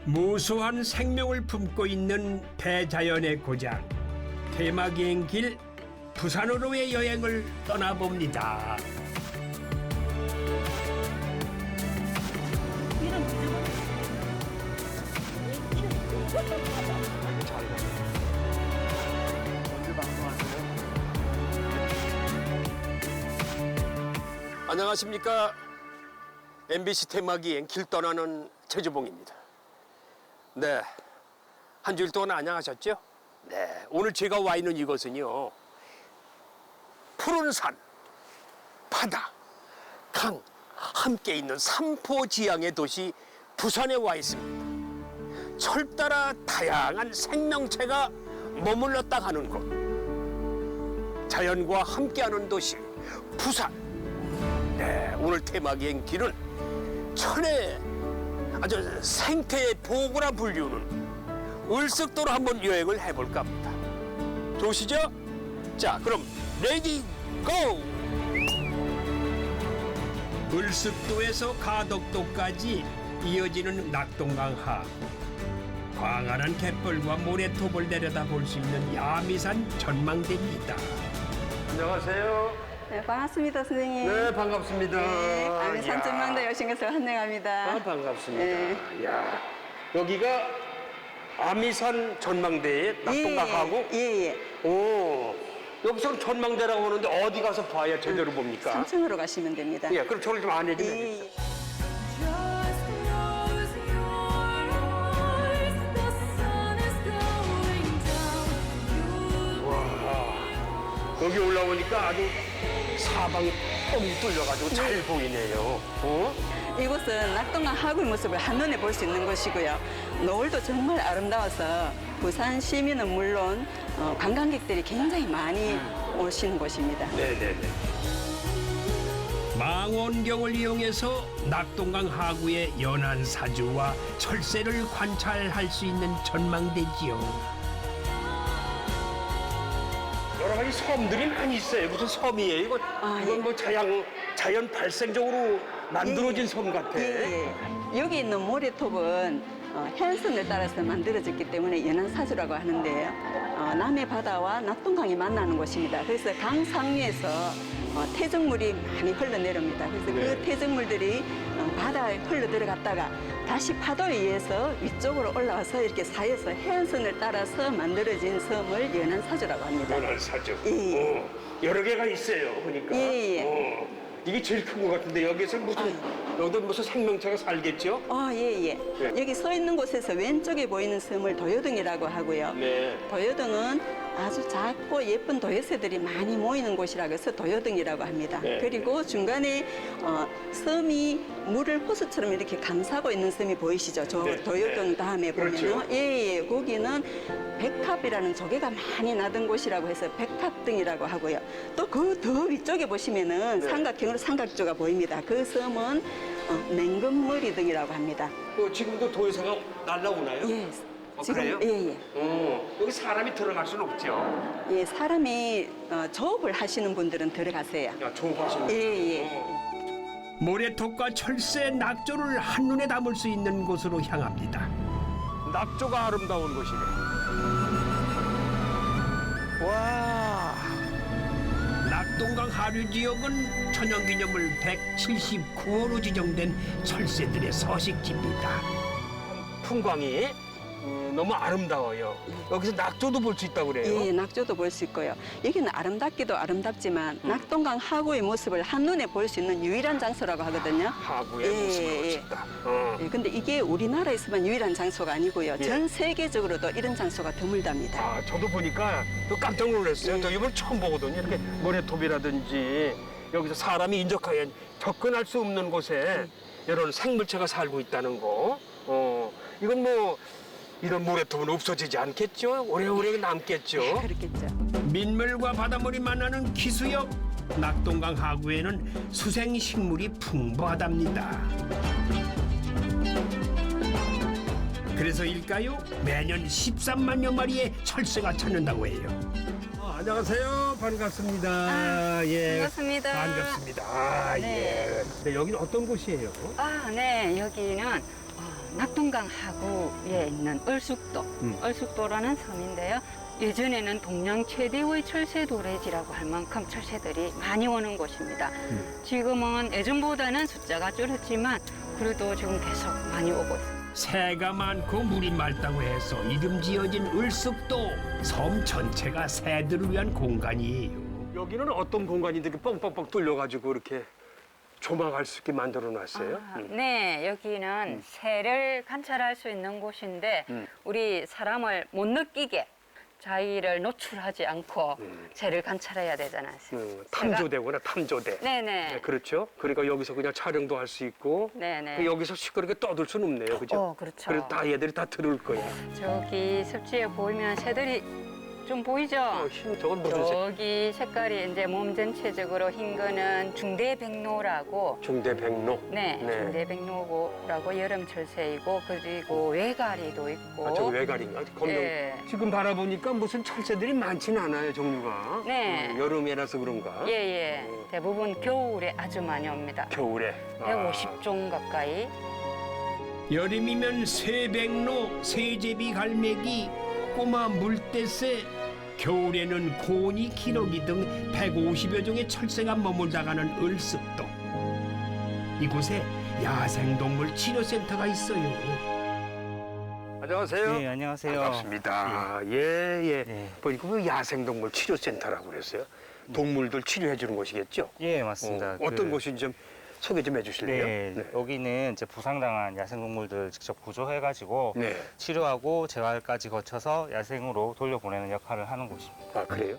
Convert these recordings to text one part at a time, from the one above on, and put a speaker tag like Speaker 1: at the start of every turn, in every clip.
Speaker 1: 무수한 생명을 품고 있는 대자연의 고장 테마기행길 부산으로의 여행을 떠나봅니다. 안녕하십니까. MBC 테마기행 길 떠나는 최주봉입니다. 네, 한 주일 동안 안녕하셨죠? 네, 오늘 제가 와 있는 이곳은요, 푸른 산, 바다, 강 함께 있는 삼포지향의 도시 부산에 와 있습니다. 철 따라 다양한 생명체가 머물렀다 가는 곳, 자연과 함께하는 도시 부산. 네, 오늘 테마기행 길은 철의 아주 생태의 보고라 불리우는 을석도로 한번 여행을 해볼까 합니다. 좋으시죠? 자, 그럼 레디 고! 을석도에서 가덕도까지 이어지는 낙동강 하구. 광활한 갯벌과 모래톱을 내려다볼 수 있는 야미산 전망대입니다. 안녕하세요.
Speaker 2: 네, 반갑습니다, 선생님.
Speaker 1: 네, 반갑습니다.
Speaker 2: 네, 아미산
Speaker 1: 이야.
Speaker 2: 전망대 오신 것을 환영합니다.
Speaker 1: 아, 반갑습니다.
Speaker 2: 네.
Speaker 1: 이야, 여기가 아미산 전망대의 낙동강하고.
Speaker 2: 예.
Speaker 1: 오, 여기서 전망대라고 하는데 어디 가서 봐야 제대로 봅니까?
Speaker 2: 3층으로 가시면 됩니다.
Speaker 1: 예, 그럼 저를 좀 안내 좀
Speaker 2: 예,
Speaker 1: 해주세요.
Speaker 2: 예.
Speaker 3: Just close your eyes. The sun is going down.
Speaker 1: 와, 여기 올라오니까 아주 사방이 뻥 뚫려가지고 잘 보이네요. 어?
Speaker 2: 이곳은 낙동강 하구의 모습을 한눈에 볼 수 있는 곳이고요. 노을도 정말 아름다워서 부산 시민은 물론 관광객들이 굉장히 많이 오시는 곳입니다.
Speaker 1: 네네네. 망원경을 이용해서 낙동강 하구의 연안 사주와 철새를 관찰할 수 있는 전망대지요. 여러 가지 섬들이 많이 있어요. 무슨 섬이에요? 이건
Speaker 2: 예.
Speaker 1: 뭐 자연 발생적으로 만들어진 섬 같아.
Speaker 2: 예. 여기 있는 모래톱은 해안선을 따라서 만들어졌기 때문에 연안사주라고 하는데요. 남해 바다와 낙동강이 만나는 곳입니다. 그래서 강 상류에서 퇴적물이 많이 흘러내립니다. 그래서
Speaker 1: 네.
Speaker 2: 그 퇴적물들이 바다에 흘러 들어갔다가 다시 파도에 의해서 위쪽으로 올라와서 이렇게 사이에서 해안선을 따라서 만들어진 섬을 연안사주라고 합니다.
Speaker 1: 연안 사주.
Speaker 2: 예.
Speaker 1: 여러 개가 있어요. 보니까.
Speaker 2: 예.
Speaker 1: 이게 제일 큰 것 같은데 여기서 여기도 무슨 생명체가 살겠죠?
Speaker 2: 예.
Speaker 1: 네.
Speaker 2: 여기 서 있는 곳에서 왼쪽에 보이는 섬을 도요등이라고 하고요.
Speaker 1: 네.
Speaker 2: 도요등은 아주 작고 예쁜 도요새들이 많이 모이는 곳이라고 해서 도요등이라고 합니다.
Speaker 1: 네.
Speaker 2: 그리고 중간에 섬이 물을 호수처럼 이렇게 감싸고 있는 섬이 보이시죠? 저
Speaker 1: 네.
Speaker 2: 도요등
Speaker 1: 네.
Speaker 2: 다음에
Speaker 1: 그렇죠.
Speaker 2: 보면은 예. 거기는 백합이라는 조개가 많이 나던 곳이라고 해서 백합등이라고 하고요. 또 그 더 위쪽에 보시면은
Speaker 1: 네.
Speaker 2: 삼각형으로 삼각조가 보입니다. 그 섬은 맹금머리등이라고 합니다.
Speaker 1: 지금도 도요새가 날라오나요?
Speaker 2: 예.
Speaker 1: 그래요?
Speaker 2: 예.
Speaker 1: 여기 사람이 들어갈 수는 없죠.
Speaker 2: 예, 사람이 조업을 하시는 분들은 들어가세요.
Speaker 1: 야, 조업하시는
Speaker 2: 예.
Speaker 1: 모래톱과 철새, 낙조를 한눈에 담을 수 있는 곳으로 향합니다. 낙조가 아름다운 곳이네. 와. 낙동강 하류 지역은 천연기념물 179호로 지정된 철새들의 서식지입니다. 풍광이 너무 아름다워요. 여기서 낙조도 볼 수 있다고 그래요.
Speaker 2: 예, 낙조도 볼 수 있고요. 여기는 아름답기도 아름답지만 낙동강 하구의 모습을 한눈에 볼 수 있는 유일한 장소라고 하거든요.
Speaker 1: 하구의 모습을 볼 수 있다.
Speaker 2: 예, 근데 이게 우리나라에서만 유일한 장소가 아니고요.
Speaker 1: 예.
Speaker 2: 전 세계적으로도 이런 장소가 드물답니다.
Speaker 1: 아, 저도 보니까 또 깜짝 놀랐어요.
Speaker 2: 예.
Speaker 1: 저 이걸 처음 보거든요. 이렇게 모래톱이라든지 여기서 사람이 인적하게 접근할 수 없는 곳에 이런 생물체가 살고 있다는 거. 이건 뭐 이런 모래톱은 없어지지 않겠죠? 오래오래 남겠죠?
Speaker 2: 그렇겠죠.
Speaker 1: 민물과 바닷물이 만나는 기수역 낙동강 하구에는 수생식물이 풍부하답니다. 그래서일까요? 매년 13만여 마리의 철새가 찾는다고 해요. 안녕하세요. 반갑습니다. 예.
Speaker 4: 반갑습니다.
Speaker 1: 반갑습니다. 아,
Speaker 4: 네.
Speaker 1: 예. 네, 여기는 어떤 곳이에요?
Speaker 4: 네, 여기는 낙동강 하구에 있는 얼숙도, 얼숙도라는 섬인데요. 예전에는 동양 최대의 철새 도래지라고 할 만큼 철새들이 많이 오는 곳입니다. 지금은 예전보다는 숫자가 줄었지만 그래도 지금 계속 많이 오고 있습니다.
Speaker 1: 새가 많고 물이 맑다고 해서 이름 지어진 을숙도 섬 전체가 새들을 위한 공간이에요. 여기는 어떤 공간인데 이렇게 뻥뻥뻥 뚫려가지고 이렇게 조망할 수 있게 만들어 놨어요?
Speaker 4: 네, 여기는 새를 관찰할 수 있는 곳인데 우리 사람을 못 느끼게 자의를 노출하지 않고 새를 관찰해야 되잖아요.
Speaker 1: 탐조대구나, 탐조대.
Speaker 4: 네네.
Speaker 1: 네, 그렇죠. 그러니까 여기서 그냥 촬영도 할 수 있고
Speaker 4: 네네.
Speaker 1: 여기서 시끄럽게 떠들 수는 없네요, 그죠?
Speaker 4: 그렇죠.
Speaker 1: 그래서 다 얘들이 다 들을 거야.
Speaker 4: 저기 습지에 보이면 새들이 좀 보이죠?
Speaker 1: 저건 무슨 새?
Speaker 4: 저기 색깔이 이제 몸 전체적으로 흰 거는 중대백로라고
Speaker 1: 중대백로.
Speaker 4: 네,
Speaker 1: 네.
Speaker 4: 중대백로라고 여름철새이고 그리고 외가리도 있고
Speaker 1: 아, 저기 외가리인가? 검정.
Speaker 4: 예.
Speaker 1: 지금 바라보니까 무슨 철새들이 많지는 않아요, 종류가.
Speaker 4: 네.
Speaker 1: 여름이라서 그런가?
Speaker 4: 예. 대부분 겨울에 아주 많이 옵니다.
Speaker 1: 겨울에.
Speaker 4: 150종 가까이.
Speaker 1: 여름이면 새백로, 새제비 갈매기, 꼬마 물대새, 겨울에는 고니, 기러기 등 150여 종의 철새가 머물다가는 을숙도. 이곳에 야생동물 치료센터가 있어요. 안녕하세요.
Speaker 5: 네, 안녕하세요.
Speaker 1: 반갑습니다. 예.
Speaker 5: 네.
Speaker 1: 보니까 그 야생동물 치료센터라고 그랬어요. 동물들 치료해 주는 곳이겠죠?
Speaker 5: 예, 맞습니다.
Speaker 1: 어떤 곳인지 좀 소개 좀 해주실래요?
Speaker 5: 네, 여기는 이제 부상당한 야생동물들 직접 구조해가지고
Speaker 1: 네.
Speaker 5: 치료하고 재활까지 거쳐서 야생으로 돌려보내는 역할을 하는 곳입니다.
Speaker 1: 아, 그래요?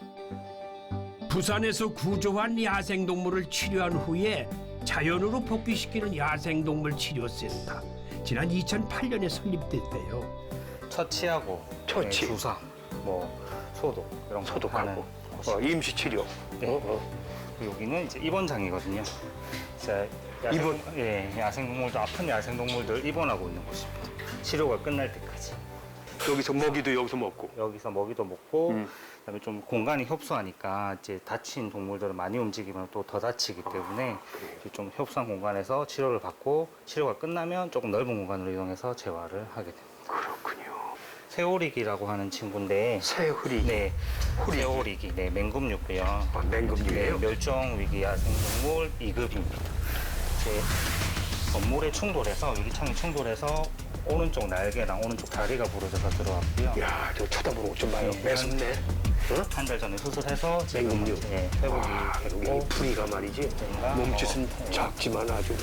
Speaker 1: 부산에서 구조한 야생동물을 치료한 후에 자연으로 복귀시키는 야생동물 치료센터. 지난 2008년에 설립됐대요.
Speaker 5: 처치하고
Speaker 1: 처치.
Speaker 5: 주사, 뭐 소독 이런 거 하는
Speaker 1: 소독하고
Speaker 5: 곳입니다.
Speaker 1: 임시 치료.
Speaker 5: 네. 여기는 이제 입원장이거든요. 이제 야생동물들 아픈 야생동물들 입원하고 있는 곳입니다. 치료가 끝날 때까지.
Speaker 1: 여기서 먹이도 여기서 먹고.
Speaker 5: 여기서 먹이도 먹고
Speaker 1: 음.
Speaker 5: 그다음에 좀 공간이 협소하니까 이제 다친 동물들은 많이 움직이면 또 더 다치기 때문에 이제 좀 협소한 공간에서 치료를 받고 치료가 끝나면 조금 넓은 공간으로 이동해서 재활을 하게 됩니다.
Speaker 1: 그렇군요.
Speaker 5: 새오리기라고 하는 친구인데
Speaker 1: 새흐리.
Speaker 5: 네,
Speaker 1: 호리기.
Speaker 5: 새오리기, 네, 맹금류고요.
Speaker 1: 아, 맹금류예요?
Speaker 5: 네, 멸종 위기 야생동물 2급입니다. 이제 건물에 충돌해서 유리창이 충돌해서 오른쪽 날개랑 오른쪽 다리가 부러져서 들어왔고요.
Speaker 1: 야, 저 쳐다보는 것 좀 봐요.
Speaker 5: 네.
Speaker 1: 매섭네. 어?
Speaker 5: 한 달 전에 수술해서 지금
Speaker 1: 맹금류.
Speaker 5: 네, 회복이
Speaker 1: 와,
Speaker 5: 됐고
Speaker 1: 여기 부리가 말이지.
Speaker 5: 뭔가
Speaker 1: 몸짓은 작지만 아주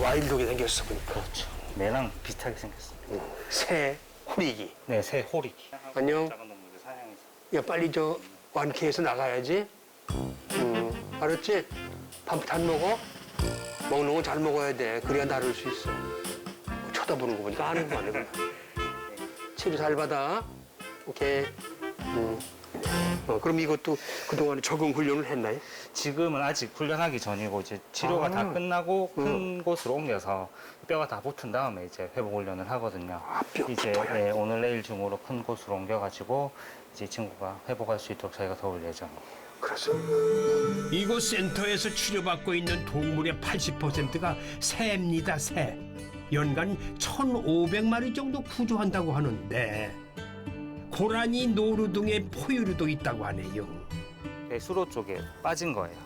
Speaker 1: 와일드하게 생겼어 보니까.
Speaker 5: 그렇죠. 매랑 비슷하게 생겼습니다.
Speaker 1: 새 호리기.
Speaker 5: 네, 새 호리기.
Speaker 1: 안녕.
Speaker 5: 작은 동물들 사냥해서.
Speaker 1: 야, 빨리 저 완쾌해서 나가야지. 알았지? 밥 잘 먹어? 먹는 건 잘 먹어야 돼. 그래야 나를 수 있어. 쳐다보는 거 보니까 아는 거 아니구나. 치료 잘 받아. 오케이. 그럼 이것도 그동안에 적응 훈련을 했나요?
Speaker 5: 지금은 아직 훈련하기 전이고 이제 치료가 다 끝나고 큰 곳으로 옮겨서 뼈가 다 붙은 다음에 이제 회복 훈련을 하거든요.
Speaker 1: 뼈
Speaker 5: 이제
Speaker 1: 붙어야
Speaker 5: 네, 오늘 내일 중으로 큰 곳으로 옮겨가지고 이제 이 친구가 회복할 수 있도록 저희가 도울 예정입니다.
Speaker 1: 그렇습니다. 이곳 센터에서 치료받고 있는 동물의 80%가 새입니다, 새. 연간 1,500마리 정도 구조한다고 하는데 고라니, 노루 등의 포유류도 있다고 하네요.
Speaker 5: 배수로 쪽에 빠진 거예요.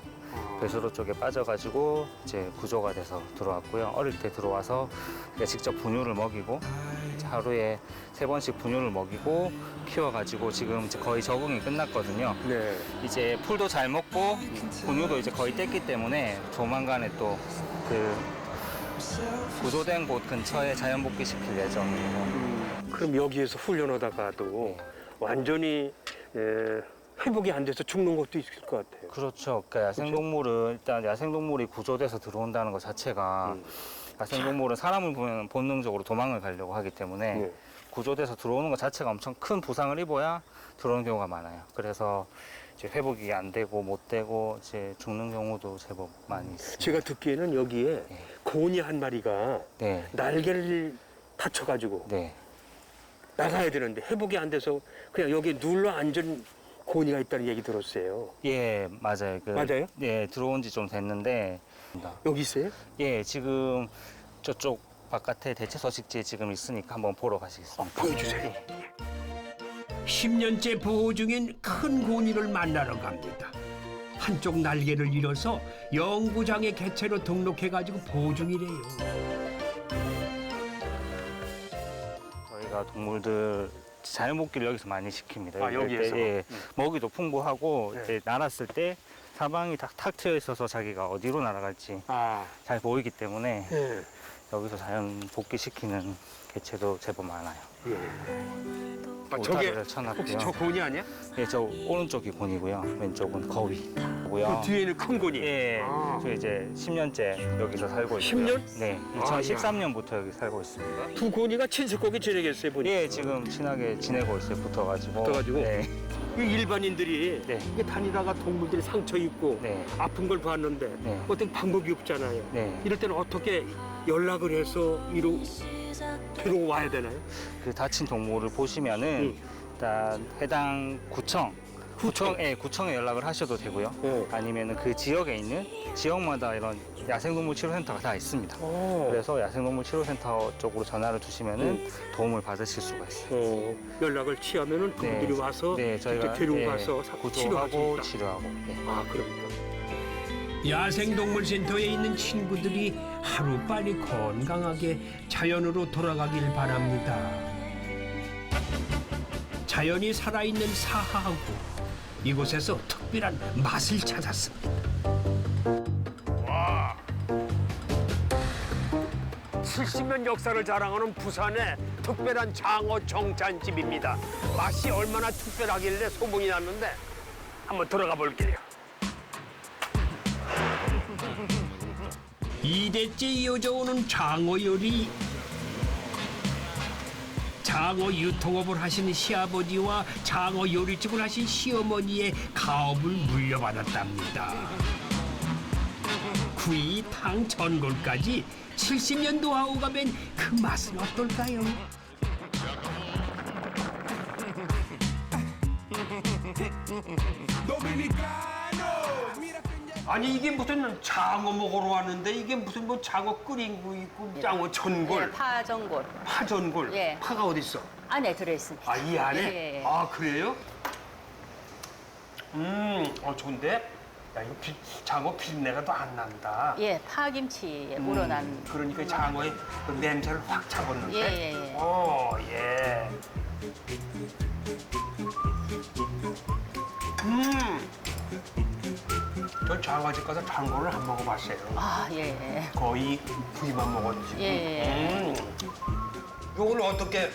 Speaker 5: 배수로 쪽에 빠져가지고 이제 구조가 돼서 들어왔고요. 어릴 때 들어와서 직접 분유를 먹이고 이제 하루에 3번씩 분유를 먹이고 키워가지고 지금 이제 거의 적응이 끝났거든요.
Speaker 1: 네.
Speaker 5: 이제 풀도 잘 먹고 분유도 이제 거의 뗐기 때문에 조만간에 또 그 구조된 곳 근처에 자연 복귀시킬 예정이에요.
Speaker 1: 그럼 여기에서 훈련하다가도 완전히 회복이 안 돼서 죽는 것도 있을 것 같아요.
Speaker 5: 그렇죠. 그러니까 야생동물은 일단 야생동물이 구조돼서 들어온다는 것 자체가 야생동물은 사람을 보면 본능적으로 도망을 가려고 하기 때문에
Speaker 1: 네.
Speaker 5: 구조돼서 들어오는 것 자체가 엄청 큰 부상을 입어야 들어오는 경우가 많아요. 그래서 이제 회복이 안 되고 못 되고 이제 죽는 경우도 제법 많이 있습니다.
Speaker 1: 제가 듣기에는 여기에 고니 한 마리가
Speaker 5: 네,
Speaker 1: 날개를 다쳐가지고
Speaker 5: 네,
Speaker 1: 나가야 되는데 회복이 안 돼서 그냥 여기 눌러 앉은 고니가 있다는 얘기 들었어요.
Speaker 5: 예, 맞아요.
Speaker 1: 맞아요?
Speaker 5: 예, 들어온 지 좀 됐는데
Speaker 1: 여기 있어요?
Speaker 5: 예, 지금 저쪽 바깥에 대체 서식지에 지금 있으니까 한번 보러 가시겠습니다.
Speaker 1: 보여주세요.
Speaker 6: 10년째 보호 중인 큰 고니를 만나러 갑니다. 한쪽 날개를 잃어서 연구장의 개체로 등록해가지고 보호 중이래요.
Speaker 5: 저희가 동물들 자연복귀를 여기서 많이 시킵니다.
Speaker 1: 아, 여기에서?
Speaker 5: 예, 먹이도 풍부하고
Speaker 1: 네.
Speaker 5: 이제 날았을 때 사방이 탁 트여 있어서 자기가 어디로 날아갈지
Speaker 1: 아,
Speaker 5: 잘 보이기 때문에
Speaker 1: 예.
Speaker 5: 여기서 자연 복귀시키는 개체도 제법 많아요.
Speaker 1: 아, 저게
Speaker 5: 울타리를 쳐놨고요.
Speaker 1: 혹시 저 곤이 아니야?
Speaker 5: 예, 저 오른쪽이 곤이고요. 왼쪽은 거위고요.
Speaker 1: 그 뒤에는 큰 곤이.
Speaker 5: 예,
Speaker 1: 아.
Speaker 5: 저 이제 10년째 여기서 살고 있고요.
Speaker 1: 10년?
Speaker 5: 네,
Speaker 1: 아,
Speaker 5: 2013년부터 여기 살고 있습니다.
Speaker 1: 두 곤이가 친숙하게 지내겠어요, 보니까.
Speaker 5: 예, 지금 친하게 지내고 있어요. 붙어가지고.
Speaker 1: 붙어가지고?
Speaker 5: 네,
Speaker 1: 이 일반인들이
Speaker 5: 네.
Speaker 1: 이게 다니다가 동물들이 상처 입고
Speaker 5: 네.
Speaker 1: 아픈 걸 봤는데
Speaker 5: 네.
Speaker 1: 어떤 방법이 없잖아요.
Speaker 5: 네.
Speaker 1: 이럴 때는 어떻게 연락을 해서 데려와야 되나요?
Speaker 5: 그 다친 동물을 보시면은 일단 해당 구청에 연락을 하셔도 되고요.
Speaker 1: 네.
Speaker 5: 아니면은 그 지역에 있는 지역마다 이런 야생동물 치료센터가 다 있습니다. 그래서 야생동물 치료센터 쪽으로 전화를 주시면은 도움을 받으실 수가 있어요.
Speaker 1: 연락을 취하면은 그분들이 와서
Speaker 5: 네, 저희가
Speaker 1: 직접 데리고 가서 치료할 수
Speaker 5: 구조하고
Speaker 1: 있다.
Speaker 5: 치료하고. 예.
Speaker 6: 네.
Speaker 1: 아, 그럼.
Speaker 6: 야생동물센터에 있는 친구들이 하루빨리 건강하게 자연으로 돌아가길 바랍니다. 자연이 살아있는 사하구, 이곳에서 특별한 맛을 찾았습니다.
Speaker 1: 70년 역사를 자랑하는 부산의 특별한 장어 정찬집입니다. 맛이 얼마나 특별하길래 소문이 났는데 한번 들어가 볼게요.
Speaker 6: 2대째 이어져 오는 장어 요리. 장어 유통업을 하신 시아버지와 장어 요리집을 하신 시어머니의 가업을 물려받았답니다. 구이, 탕, 전골까지 70년 노하우 가면 그 맛은 어떨까요?
Speaker 1: 아니 이게 무슨 장어 먹으러 왔는데 이게 무슨 뭐 장어 끓인 거 있고 장어 전골,
Speaker 7: 네, 파전골
Speaker 1: 파전골,
Speaker 7: 예.
Speaker 1: 파가 어디 있어?
Speaker 7: 안에 들어있습니다.
Speaker 1: 아 이 안에?
Speaker 7: 예, 예.
Speaker 1: 아 그래요? 좋은데? 야 이거 장어 비린내가 또 안 난다.
Speaker 7: 예, 파김치에 우러난.
Speaker 1: 그러니까 장어의 그 냄새를 확 잡았는데.
Speaker 7: 예, 예, 예.
Speaker 1: 예. 저 장어집 가서 장어를 안 먹어봤어요.
Speaker 7: 아, 예, 예.
Speaker 1: 거의 구이만 먹었지.
Speaker 7: 예, 예.
Speaker 1: 요걸 어떻게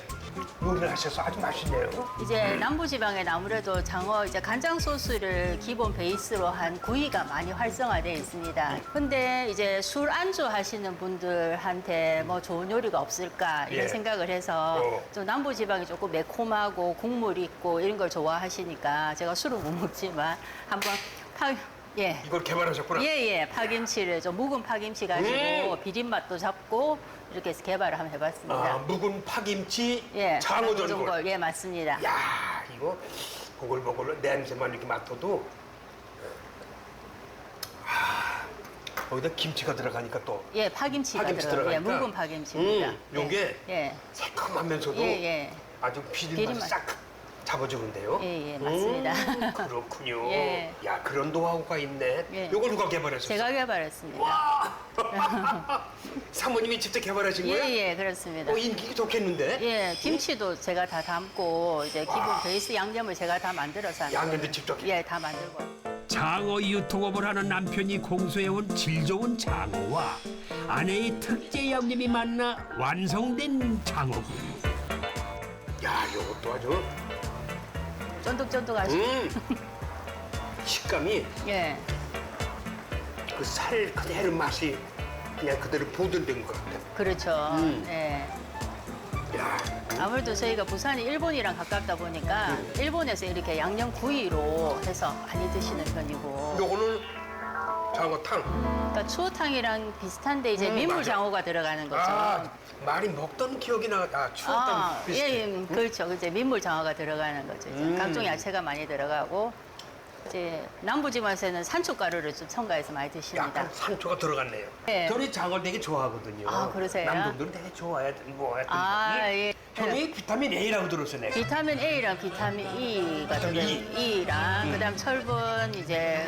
Speaker 1: 요리를 하셔서 아주 맛있네요.
Speaker 7: 이제 남부지방에 아무래도 장어 이제 간장 소스를 기본 베이스로 한 구이가 많이 활성화되어 있습니다. 근데 이제 술 안주 하시는 분들한테 뭐 좋은 요리가 없을까 이런
Speaker 1: 예.
Speaker 7: 생각을 해서
Speaker 1: 어.
Speaker 7: 좀 남부지방이 조금 매콤하고 국물 있고 이런 걸 좋아하시니까 제가 술은 못 먹지만 한번 예.
Speaker 1: 이걸 개발하셨구나.
Speaker 7: 예, 파김치를 좀 묵은 파김치 가지고 비린맛도 잡고 이렇게 해서 개발을 한번 해봤습니다.
Speaker 1: 아, 묵은 파김치,
Speaker 7: 예,
Speaker 1: 장어 전골.
Speaker 7: 예, 맞습니다.
Speaker 1: 야, 이거 보글보글 냄새만 이렇게 맡아도 거기다 김치가 들어가니까 또
Speaker 7: 예, 파김치가
Speaker 1: 파김치
Speaker 7: 들어가요. 예,
Speaker 1: 들어가니까.
Speaker 7: 묵은 파김치입니다.
Speaker 1: 요게
Speaker 7: 예,
Speaker 1: 새콤하면서도
Speaker 7: 예, 예,
Speaker 1: 아주 비린맛을
Speaker 7: 비린맛.
Speaker 1: 싹 잡아주는데요.
Speaker 7: 예, 예, 맞습니다.
Speaker 1: 그렇군요.
Speaker 7: 예.
Speaker 1: 야, 그런 노하우가 있네.
Speaker 7: 예.
Speaker 1: 요걸 누가 개발했었어요?
Speaker 7: 제가 개발했습니다.
Speaker 1: 사모님이 직접 개발하신 거예요?
Speaker 7: 예, 예, 그렇습니다.
Speaker 1: 인기 좋겠는데?
Speaker 7: 예, 김치도 제가 다 담고 이제 기본 베이스 양념을 제가 다 만들어서 하는
Speaker 1: 양념도
Speaker 7: 거예요.
Speaker 1: 직접?
Speaker 7: 예, 다 만들고.
Speaker 6: 장어 유통업을 하는 남편이 공수해온 질 좋은 장어와 아내의 특제 양념이 만나 완성된 장어구이.
Speaker 1: 야, 요것도 아주
Speaker 7: 쫀득쫀득하시고.
Speaker 1: 식감이
Speaker 7: 예.
Speaker 1: 그 살 그대로 맛이 그냥 그대로 보존된 것 같아.
Speaker 7: 그렇죠. 예.
Speaker 1: 야,
Speaker 7: 아무래도 저희가 부산이 일본이랑 가깝다 보니까 일본에서 이렇게 양념 구이로 해서 많이 드시는 편이고.
Speaker 1: 요거는 장어탕.
Speaker 7: 그러니까 추어탕이랑 비슷한데 이제 민물
Speaker 1: 맞아.
Speaker 7: 장어가 들어가는 거죠.
Speaker 1: 아, 많이 먹던 기억이 나. 추웠던
Speaker 7: 예, 예, 그렇죠. 이제 민물 장어가 들어가는 거죠. 이제 각종 야채가 많이 들어가고. 이제 남부지방에서는 산초가루를 좀 첨가해서 많이 드십니다.
Speaker 1: 약간 산초가 들어갔네요.
Speaker 7: 네.
Speaker 1: 저는 장어를 되게 좋아하거든요.
Speaker 7: 아, 그러세요?
Speaker 1: 남동들은 되게 좋아해. 뭐 하여튼.
Speaker 7: 아, 예.
Speaker 1: 저는 비타민 A라고 들었어요, 내가.
Speaker 7: 비타민 A랑 비타민 E가
Speaker 1: 비타민
Speaker 7: E랑 그다음 철분, 이제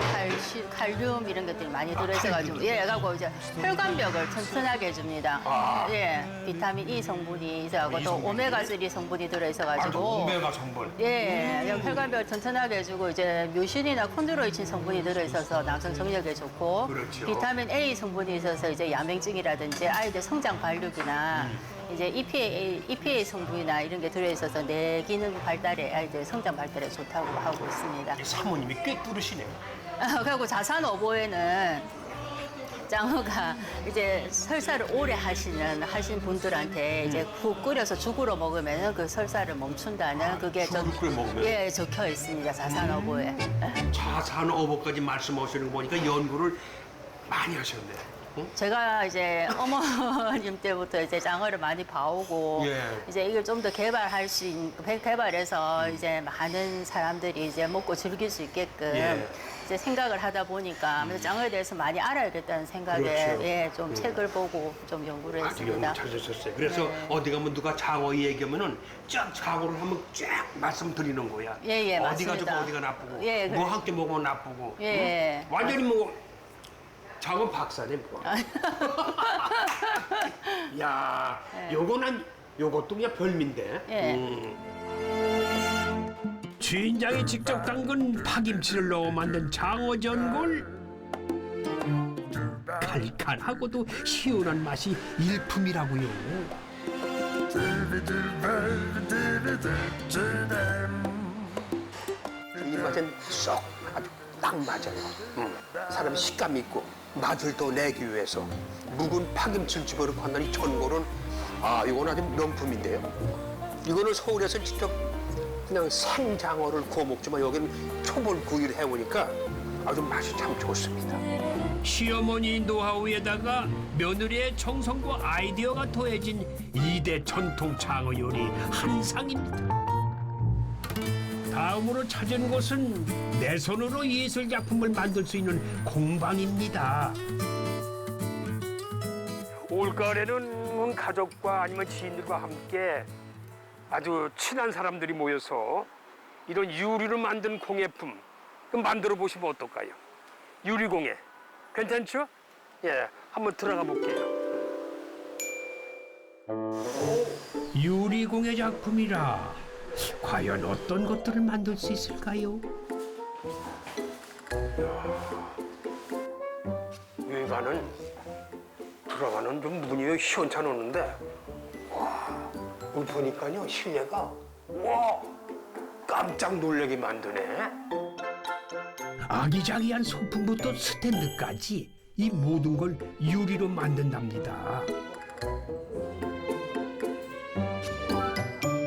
Speaker 7: 칼륨 이런 것들이 많이 들어있어가지고 예, 그래갖고 이제 혈관벽을 튼튼하게 해줍니다.
Speaker 1: 아.
Speaker 7: 예, 비타민 E 성분이 있어가고 또 오메가 3 성분이 들어있어가지고
Speaker 1: 오메가 성분.
Speaker 7: 예, 혈관벽을 튼튼하게 해주고 이제 뮤신이나 콘드로이친 성분이 들어있어서 남성 정력에 좋고
Speaker 1: 그렇죠.
Speaker 7: 비타민 A 성분이 있어서 이제 야맹증이라든지 아이들 성장 발육이나 이제 EPA 성분이나 이런 게 들어있어서 뇌 기능 발달에 아이들 성장 발달에 좋다고 하고 있습니다.
Speaker 1: 사모님이 꽤 뚫으시네요.
Speaker 7: 그리고 자산 어보에는 장어가 이제 설사를 오래 하신 분들한테 이제 국 끓여서 죽으로 먹으면 그 설사를 멈춘다는 그게
Speaker 1: 죽을 끓여 먹으면?
Speaker 7: 예, 적혀 있습니다. 자산 어보에.
Speaker 1: 자산어보까지 말씀하시는 거 보니까 연구를 많이 하셨네. 응?
Speaker 7: 제가 이제 어머님 때부터 이제 장어를 많이 봐오고
Speaker 1: 예.
Speaker 7: 이제 이걸 좀 더 개발해서 이제 많은 사람들이 이제 먹고 즐길 수 있게끔
Speaker 1: 예.
Speaker 7: 이제 생각을 하다 보니까 장어에 대해서 많이 알아야겠다는 생각에
Speaker 1: 그렇죠.
Speaker 7: 예, 좀 책을 보고 좀 연구를
Speaker 1: 아주
Speaker 7: 했습니다.
Speaker 1: 연구 잘하셨어요. 그래서
Speaker 7: 네.
Speaker 1: 어디 가면 누가 장어 얘기하면은 쫙 장어를 한번 쫙 말씀드리는 거야.
Speaker 7: 예, 예,
Speaker 1: 어디가
Speaker 7: 맞습니다.
Speaker 1: 좋고 어디가 나쁘고
Speaker 7: 예,
Speaker 1: 뭐 함께 먹으면 나쁘고.
Speaker 7: 예.
Speaker 1: 응? 완전히 뭐 장어 박사네 뭐. 야, 요거는 요것도 그냥 별미인데.
Speaker 7: 예.
Speaker 6: 주인장이 직접 담근 파김치를 넣어 만든 장어 전골. 칼칼하고도 시원한 맛이 일품이라고요.
Speaker 1: 입맛엔 쏙 아주 딱 맞아요. 사람 식감 있고 맛을 더 내기 위해서 묵은 파김치를 집어넣고 한다이 전골은 이건 아주 명품인데요. 이거는 서울에서 직접 그냥 생장어를 구워 먹지만 여기는 초벌 구이를 해오니까 아주 맛이 참 좋습니다.
Speaker 6: 시어머니 노하우에다가 며느리의 정성과 아이디어가 더해진 2대 전통 장어 요리 한상입니다. 다음으로 찾은 곳은 내 손으로 예술 작품을 만들 수 있는 공방입니다.
Speaker 1: 올가을에는 가족과 아니면 지인들과 함께 아주 친한 사람들이 모여서 이런 유리로 만든 공예품 만들어 보시면 어떨까요? 유리공예 괜찮죠? 예, 한번 들어가 볼게요.
Speaker 6: 유리공예 작품이라 과연 어떤 것들을 만들 수 있을까요?
Speaker 1: 여기가는 들어가는 좀 문이 시원찮았는데 와, 여기 보니까요 실내가 와 깜짝 놀라게 만드네.
Speaker 6: 아기자기한 소품부터 스탠드까지 이 모든 걸 유리로 만든답니다.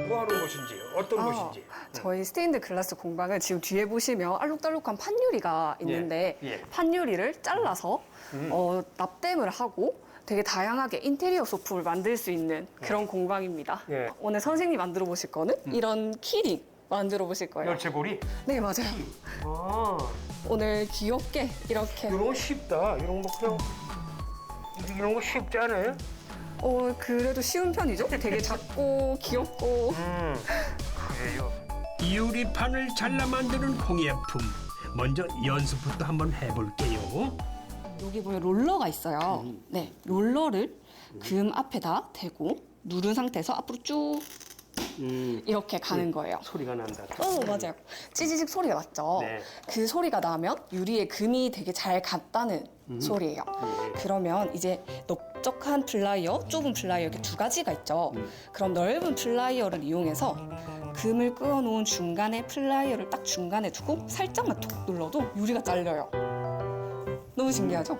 Speaker 1: 뭐 하는 곳인지 어떤 곳인지.
Speaker 8: 저희 스테인드 글라스 공방은 지금 뒤에 보시면 알록달록한 판유리가 있는데
Speaker 1: 예.
Speaker 8: 판유리를 잘라서 납땜을 하고 되게 다양하게 인테리어 소품을 만들 수 있는 그런 공방입니다.
Speaker 1: 예.
Speaker 8: 오늘 선생님이 만들어 보실 거는 이런 키링 만들어 보실 거예요.
Speaker 1: 열쇠고리?
Speaker 8: 네, 맞아요.
Speaker 1: 아,
Speaker 8: 오늘 귀엽게 이렇게
Speaker 1: 이런 거 쉽다. 이런 거 그냥 이런 거 쉽지 않아요?
Speaker 8: 그래도 쉬운 편이죠? 되게 작고 귀엽고
Speaker 1: 그래요.
Speaker 6: 유리판을 잘라 만드는 공예품. 먼저 연습부터 한번 해볼게요.
Speaker 8: 여기 보면 롤러가 있어요. 네, 롤러를 금 앞에다 대고 누른 상태에서 앞으로 쭉 이렇게 가는 거예요.
Speaker 1: 소리가 난다.
Speaker 8: 맞아요. 찌지직 소리가 났죠.
Speaker 1: 네.
Speaker 8: 그 소리가 나면 유리에 금이 되게 잘 갔다는 소리예요. 그러면 이제 넓적한 플라이어, 좁은 플라이어 이렇게 두 가지가 있죠. 그럼 넓은 플라이어를 이용해서 금을 끄어놓은 중간에 플라이어를 딱 중간에 두고 살짝만 톡 눌러도 유리가 잘려요. 너무 신기하죠?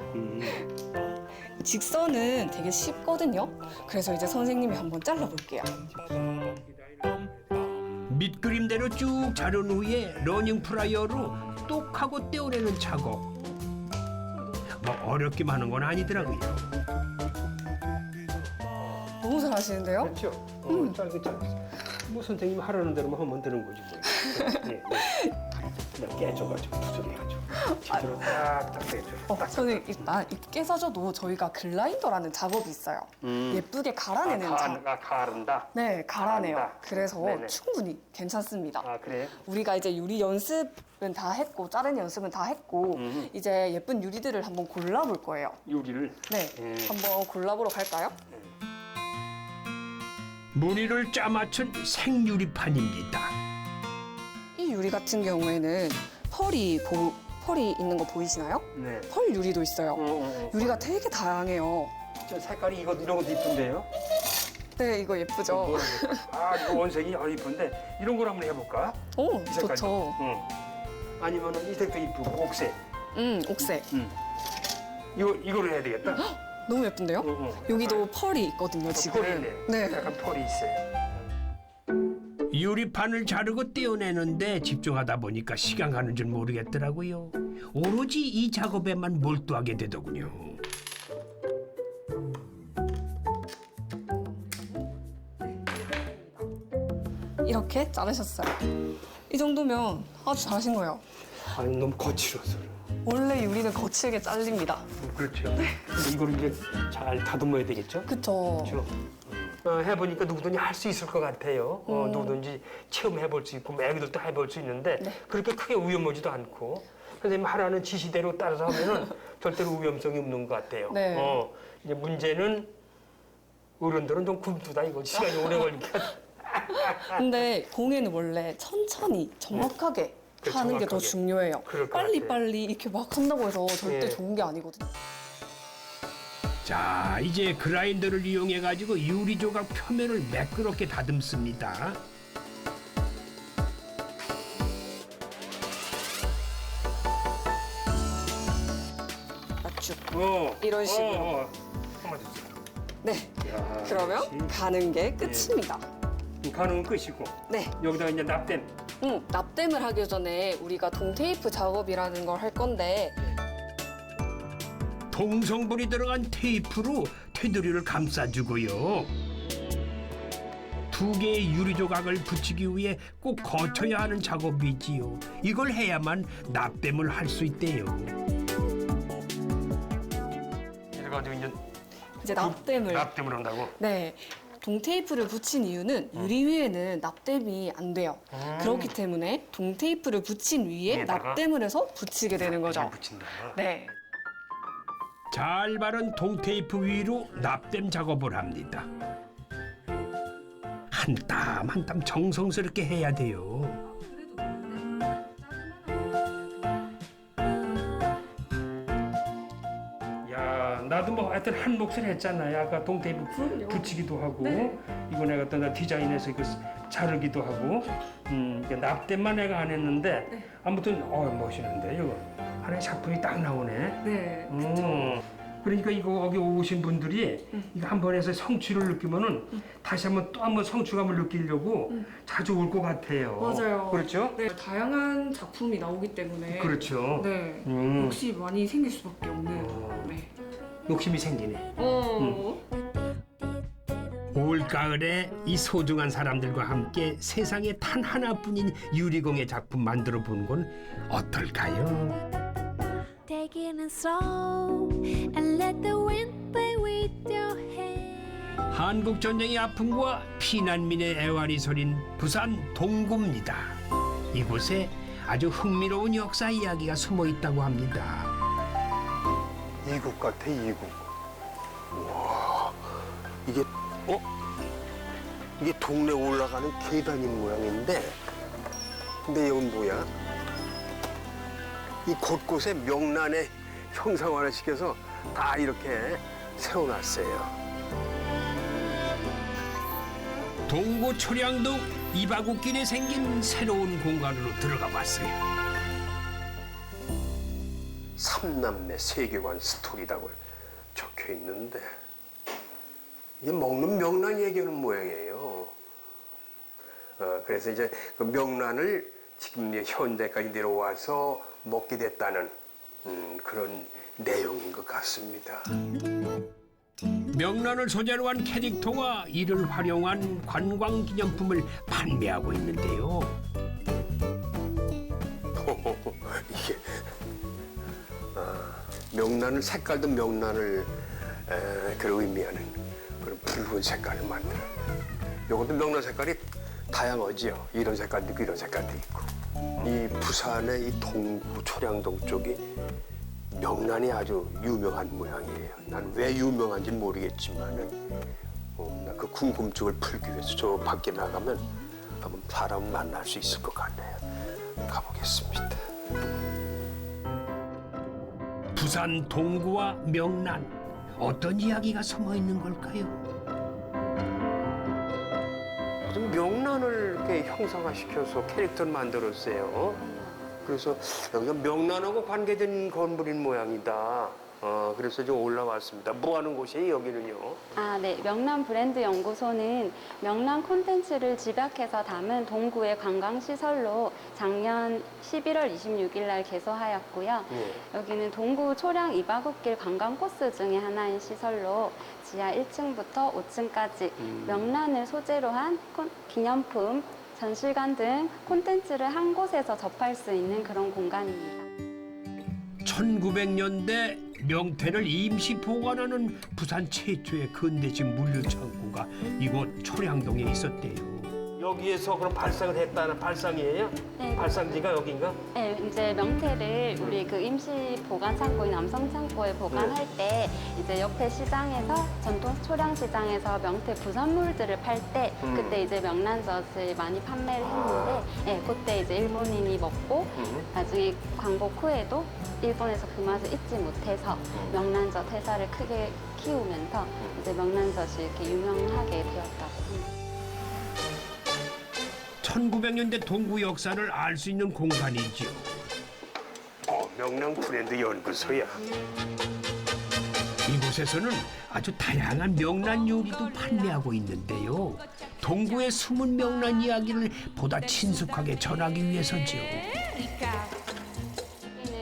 Speaker 8: 직선은 되게 쉽거든요. 그래서 이제 선생님이 한번 잘라볼게요.
Speaker 6: 밑그림대로 쭉 자른 후에 러닝 프라이어로 똑하고 떼어내는 작업. 뭐 어렵기만 하는 건 아니더라고요.
Speaker 8: 너무 잘하시는데요?
Speaker 1: 그렇죠? 짧게. 뭐 선생님이 하라는 대로만 하면 되는 거지 뭐. 예, 예. 그냥 깨져가지고 투정해가지고 제대로 딱딱 깨져.
Speaker 8: 저는 일단 이 깨서져도 저희가 글라인더라는 작업이 있어요. 예쁘게 갈아내는 작업.
Speaker 1: 가른다.
Speaker 8: 네, 갈아내요.
Speaker 1: 갈아낸다.
Speaker 8: 그래서
Speaker 1: 네네.
Speaker 8: 충분히 괜찮습니다.
Speaker 1: 아 그래?
Speaker 8: 우리가 이제 유리 연습은 다 했고 자른 연습은 다 했고 이제 예쁜 유리들을 한번 골라볼 거예요.
Speaker 1: 요리를.
Speaker 8: 네, 한번 골라보러 갈까요?
Speaker 6: 무늬를 짜맞춘 생유리판입니다.
Speaker 8: 이 유리 같은 경우에는 펄이 있는 거 보이시나요?
Speaker 1: 네.
Speaker 8: 펄 유리도 있어요. 유리가 되게 다양해요.
Speaker 1: 저 색깔이 이런 것도 이쁜데요?
Speaker 8: 네, 이거 예쁘죠?
Speaker 1: 아 이거 원색이 이쁜데 이런 걸 한번 해볼까?
Speaker 8: 오,
Speaker 1: 이 색깔도.
Speaker 8: 좋죠.
Speaker 1: 응. 아니면은 이 색도 이쁘고 옥색.
Speaker 8: 옥색.
Speaker 1: 이거로 해야 되겠다.
Speaker 8: 너무 예쁜데요? 여기도 펄이 있거든요, 지금.
Speaker 1: 펄이 있네요.
Speaker 8: 네.
Speaker 1: 약간 펄이 있어요.
Speaker 6: 유리판을 자르고 떼어내는데 집중하다 보니까 시간 가는 줄 모르겠더라고요. 오로지 이 작업에만 몰두하게 되더군요.
Speaker 8: 이렇게 자르셨어요. 이 정도면 아주 잘하신 거예요.
Speaker 1: 아니 너무 거칠어서.
Speaker 8: 원래 유리는 거칠게 잘립니다.
Speaker 1: 그렇죠. 근데 이걸 이제 잘 다듬어야 되겠죠?
Speaker 8: 그쵸?
Speaker 1: 그렇죠. 해보니까 누구든지 할 수 있을 것 같아요. 누구든지 체험해볼 수 있고 애기들도 해볼 수 있는데 그렇게 크게 위험하지도 않고 선생님 하라는 지시대로 따라서 하면은 절대로 위험성이 없는 것 같아요.
Speaker 8: 네.
Speaker 1: 이제 문제는 어른들은 좀 굶두다 이거 시간이 오래 걸리니까.
Speaker 8: 근데 공예는 원래 천천히 정확하게
Speaker 1: 그래,
Speaker 8: 하는 게 더
Speaker 1: 정확하게.
Speaker 8: 중요해요.
Speaker 1: 그럴 것 같아요.
Speaker 8: 빨리빨리 이렇게 막 한다고 해서 절대
Speaker 1: 예.
Speaker 8: 좋은 게 아니거든요.
Speaker 6: 자, 이제 그라인더를 이용해가지고 유리 조각 표면을 매끄럽게 다듬습니다.
Speaker 8: 맞죠?
Speaker 1: 어,
Speaker 8: 이런 식으로.
Speaker 1: 한번 주세요.
Speaker 8: 네.
Speaker 1: 야,
Speaker 8: 그러면
Speaker 1: 역시.
Speaker 8: 가는 게 끝입니다.
Speaker 1: 가는 건 끝이고
Speaker 8: 네.
Speaker 1: 여기다가 이제 납땜.
Speaker 8: 납땜을 하기 전에 우리가 동테이프 작업이라는 걸 할 건데
Speaker 6: 동성분이 들어간 테이프로 테두리를 감싸주고요. 두 개의 유리 조각을 붙이기 위해 꼭 거쳐야 하는 작업이지요. 이걸 해야만 납땜을 할 수 있대요.
Speaker 1: 이래가지고
Speaker 8: 이제 납땜을
Speaker 1: 납땜을 한다고.
Speaker 8: 네. 동테이프를 붙인 이유는 유리 위에는 납땜이 안 돼요. 그렇기 때문에 동테이프를 붙인 위에
Speaker 1: 위에다가?
Speaker 8: 납땜을 해서 붙이게 되는 거죠.
Speaker 1: 붙인다.
Speaker 8: 네.
Speaker 6: 잘 바른 동테이프 위로 납땜 작업을 합니다. 한 땀 한 땀 정성스럽게 해야 돼요.
Speaker 1: 야, 나도 뭐 하여튼 한 몫을 했잖아요. 아까 동테이프 붙이기도 하고, 이거 내가 또 디자인해서 이거 자르기도 하고, 이게 납땜만 내가 안 했는데, 아무튼 멋있는데 이거 하나의 작품이 딱 나오네.
Speaker 8: 네.
Speaker 1: 그러니까 이거 여기 오신 분들이 이거 한 번 해서 성취를 느끼면은 다시 한번 또 한 번 성취감을 느끼려고 자주 올 것 같아요.
Speaker 8: 맞아요.
Speaker 1: 그렇죠?
Speaker 8: 네, 다양한 작품이 나오기 때문에
Speaker 1: 그렇죠.
Speaker 8: 네. 욕심이 많이 생길 수밖에 없는. 네.
Speaker 1: 욕심이 생기네.
Speaker 6: 올가을에 이 소중한 사람들과 함께 세상에 단 하나뿐인 유리공예 작품 만들어 보는 건 어떨까요?
Speaker 3: Taking it slow and let the wind play with your hair.
Speaker 6: 한국 전쟁의 아픔과 피난민의 애환이 서린 부산 동구입니다. 이곳에 아주 흥미로운 역사 이야기가 숨어 있다고 합니다.
Speaker 1: 이국 같아, 이국. 와, 이게 이게 동네 올라가는 계단인 모양인데, 근데 이건 뭐야? 이 곳곳에 명란의 형상화를 시켜서 다 이렇게 세워놨어요.
Speaker 6: 동구 초량동 이바구길에 생긴 새로운 공간으로 들어가 봤어요.
Speaker 1: 삼남매 세계관 스토리라고 적혀 있는데 이게 먹는 명란 얘기하는 모양이에요. 그래서 이제 그 명란을 지금 현대까지 내려와서 먹게 됐다는 그런 내용인 것 같습니다.
Speaker 6: 명란을 소재로 한 캐릭터와 이를 활용한 관광 기념품을 판매하고 있는데요.
Speaker 1: 이게 명란을 색깔도 명란을 그런 의미하는 그런 붉은 색깔을 만들어. 요것도 명란 색깔이 다양하지요. 이런 색깔도 있고 이런 색깔도 있고. 이 부산의 이 동구 초량동 쪽이 명란이 아주 유명한 모양이에요. 난 왜 유명한지 모르겠지만은 그 궁금증을 풀기 위해서 저 밖에 나가면 한번 사람 만날 수 있을 것 같네요. 가보겠습니다.
Speaker 6: 부산 동구와 명란 어떤 이야기가 숨어 있는 걸까요?
Speaker 1: 무슨 명란을 이렇게 형상화시켜서 캐릭터를 만들었어요. 그래서 여기가 명란하고 관계된 건물인 모양이다. 그래서 좀 올라왔습니다. 뭐 하는 곳이에요, 여기는요?
Speaker 9: 네. 명란 브랜드 연구소는 명란 콘텐츠를 집약해서 담은 동구의 관광시설로 작년 11월 26일 날 개소하였고요. 여기는 동구 초량 이바굿길 관광 코스 중에 하나인 시설로 지하 1층부터 5층까지 명란을 소재로 한 기념품, 전시관 등 콘텐츠를 한 곳에서 접할 수 있는 그런 공간입니다.
Speaker 6: 1900년대 명태를 임시 보관하는 부산 최초의 근대식 물류창고가 이곳 초량동에 있었대요.
Speaker 1: 여기에서 그럼 발상을 했다는 발상이에요?
Speaker 9: 네.
Speaker 1: 발상지가 여긴가?
Speaker 9: 네, 이제 명태를 우리 그 임시 보관 창고인 남성 창고에 보관할 때 이제 옆에 시장에서 전통 초량 시장에서 명태 부산물들을 팔 때 그때 이제 명란젓을 많이 판매를 했는데 네, 그때 이제 일본인이 먹고 나중에 광복 후에도 일본에서 그 맛을 잊지 못해서 명란젓 회사를 크게 키우면서 이제 명란젓이 이렇게 유명하게 되었다고 합니다.
Speaker 6: 1900년대 동구 역사를 알 수 있는 공간이죠.
Speaker 1: 명란 브랜드 연구소야.
Speaker 6: 이곳에서는 아주 다양한 명란 요리도 판매하고 있는데요. 동구의 숨은 명란 이야기를 보다 친숙하게 전하기 위해서죠.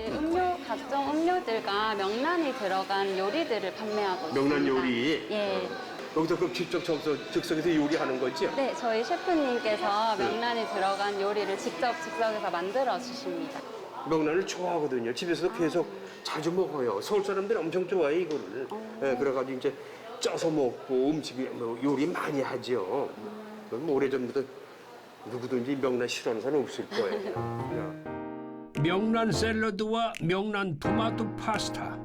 Speaker 9: 여기는 각종 음료들과 명란이 들어간 요리들을 판매하고 있습니다.
Speaker 1: 명란 요리?
Speaker 9: 예.
Speaker 1: 여기서 그럼 직접 즉석에서 요리하는 거지?
Speaker 9: 네, 저희 셰프님께서 명란이 들어간 요리를 직접 즉석에서 만들어 주십니다.
Speaker 1: 명란을 좋아하거든요. 집에서도 계속 자주 먹어요. 서울 사람들은 엄청 좋아해 이거를. 네, 그래가지고 이제 쪄서 먹고 음식이 요리 많이 하죠. 그럼 오래전부터 누구든지 명란 싫어하는 사람 없을 거예요.
Speaker 6: 명란 샐러드와 명란 토마토 파스타.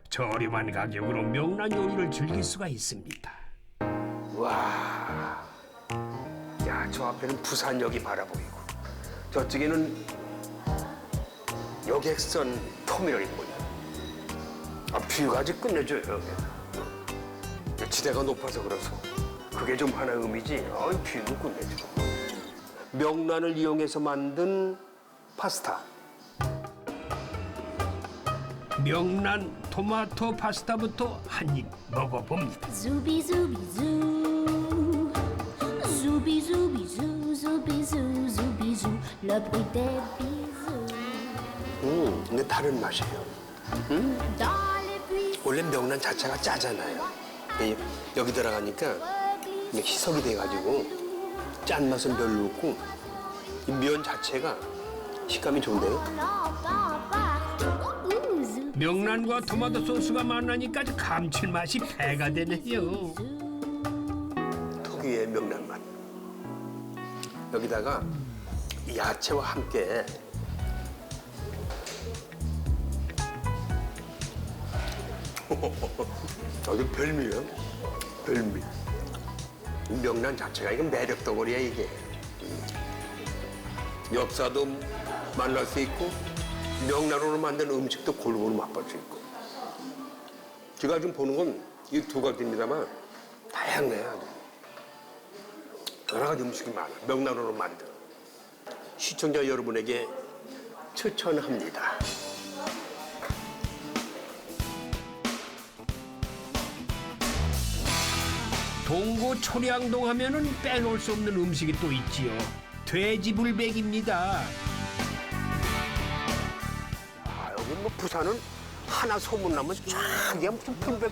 Speaker 6: 저렴한 가격으로 명란 요리를 즐길 수가 있습니다.
Speaker 1: 와, 야, 저 앞에는 부산역이 바라보이고 저쪽에는 여객선 터미널이 보여. 뷰가 아주 끝내줘요. 여기. 지대가 높아서 그래서 그게 좀 하나의 의미지. 뷰는 끝내줘. 명란을 이용해서 만든 파스타.
Speaker 6: 명란 토마토 파스타부터 한 입 먹어봅니다.
Speaker 3: Zooby zooby zoo, zooby zooby zoo, zooby zoo, zooby zoo, le bruit des bisous.
Speaker 1: 근데 다른 맛이에요.
Speaker 3: Dans les buissons,
Speaker 1: 원래 명란 자체가 짜잖아요. 여기 들어가니까 희석이 돼가지고 짠맛은 별로 없고 이 면 자체가 식감이 좋은데요.
Speaker 3: on l'entend partout. Ouh, zoo.
Speaker 6: 명란과 토마토 소스가 만나니까 감칠맛이 배가 되네요.
Speaker 1: 특유의 명란 맛. 여기다가 야채와 함께 아주 별미예요. 별미. 이 명란 자체가 이건 매력 덩어리야 이게. 역사도 만날 수 있고 명란으로 만든 음식도 골고루 맛볼 수 있고. 제가 지금 보는 건 이 두 가지입니다만 다양해요. 여러 가지 음식이 많아. 명란으로 만든. 시청자 여러분에게 추천합니다.
Speaker 6: 동구 초량동 하면은 빼놓을 수 없는 음식이 또 있지요. 돼지불백입니다.
Speaker 1: 여기 뭐 부산은 하나 소문나면 쫙 그냥 무슨 풀백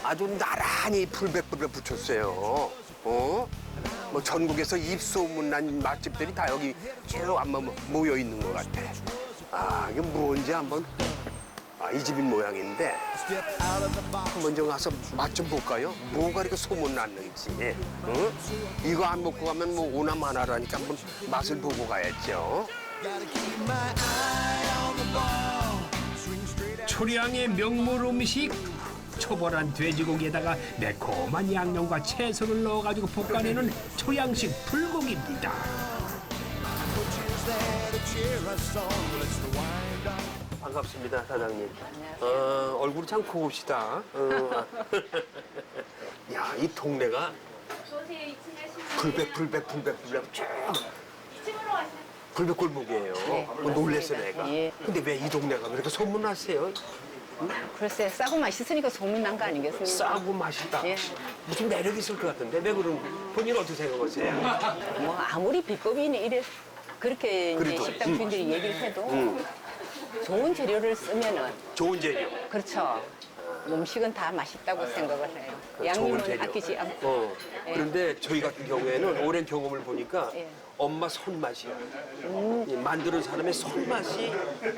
Speaker 1: 아주 나란히 불백 붙였어요. 뭐 전국에서 입소문난 맛집들이 다 여기 쭉 한번 모여 있는 것 같아. 아, 이게 뭔지 한번. 아, 이 집인 모양인데 먼저 가서 맛 좀 볼까요? 뭐가 이렇게 소문났는지. 응? 이거 안 먹고 가면 뭐 오나 마나라니까 한번 맛을 보고 가야죠.
Speaker 6: 초량의 명물 음식 초벌한 돼지고기에다가 매콤한 양념과 채소를 넣어가지고 볶아내는 초양식 불고기입니다.
Speaker 1: 반갑습니다, 사장님. 얼굴이 참 고우시다. 야, 이 동네가 불백 쭉 불백 골목이에요. 놀랬어 내가. 근데 왜 이 동네가 그렇게 소문났어요?
Speaker 10: 글쎄 싸고 맛있으니까 소문난 거 아니겠습니까?
Speaker 1: 싸고 맛있다.
Speaker 10: 예.
Speaker 1: 무슨 매력이 있을 것 같은데 왜 그런 본인 어떻게 생각하세요?
Speaker 10: 뭐 아무리 비법이니 이래 그렇게 이제
Speaker 1: 그래도,
Speaker 10: 식당 주인들이 얘기를 해도 좋은 재료를 쓰면은
Speaker 1: 좋은 재료.
Speaker 10: 그렇죠. 음식은 다 맛있다고 생각을 해요.
Speaker 1: 좋은
Speaker 10: 양념은
Speaker 1: 재료.
Speaker 10: 아끼지 않고. 예.
Speaker 1: 그런데 저희 같은 경우에는 오랜 경험을 보니까
Speaker 10: 예.
Speaker 1: 엄마 손맛이야. 이 만드는 사람의 손맛이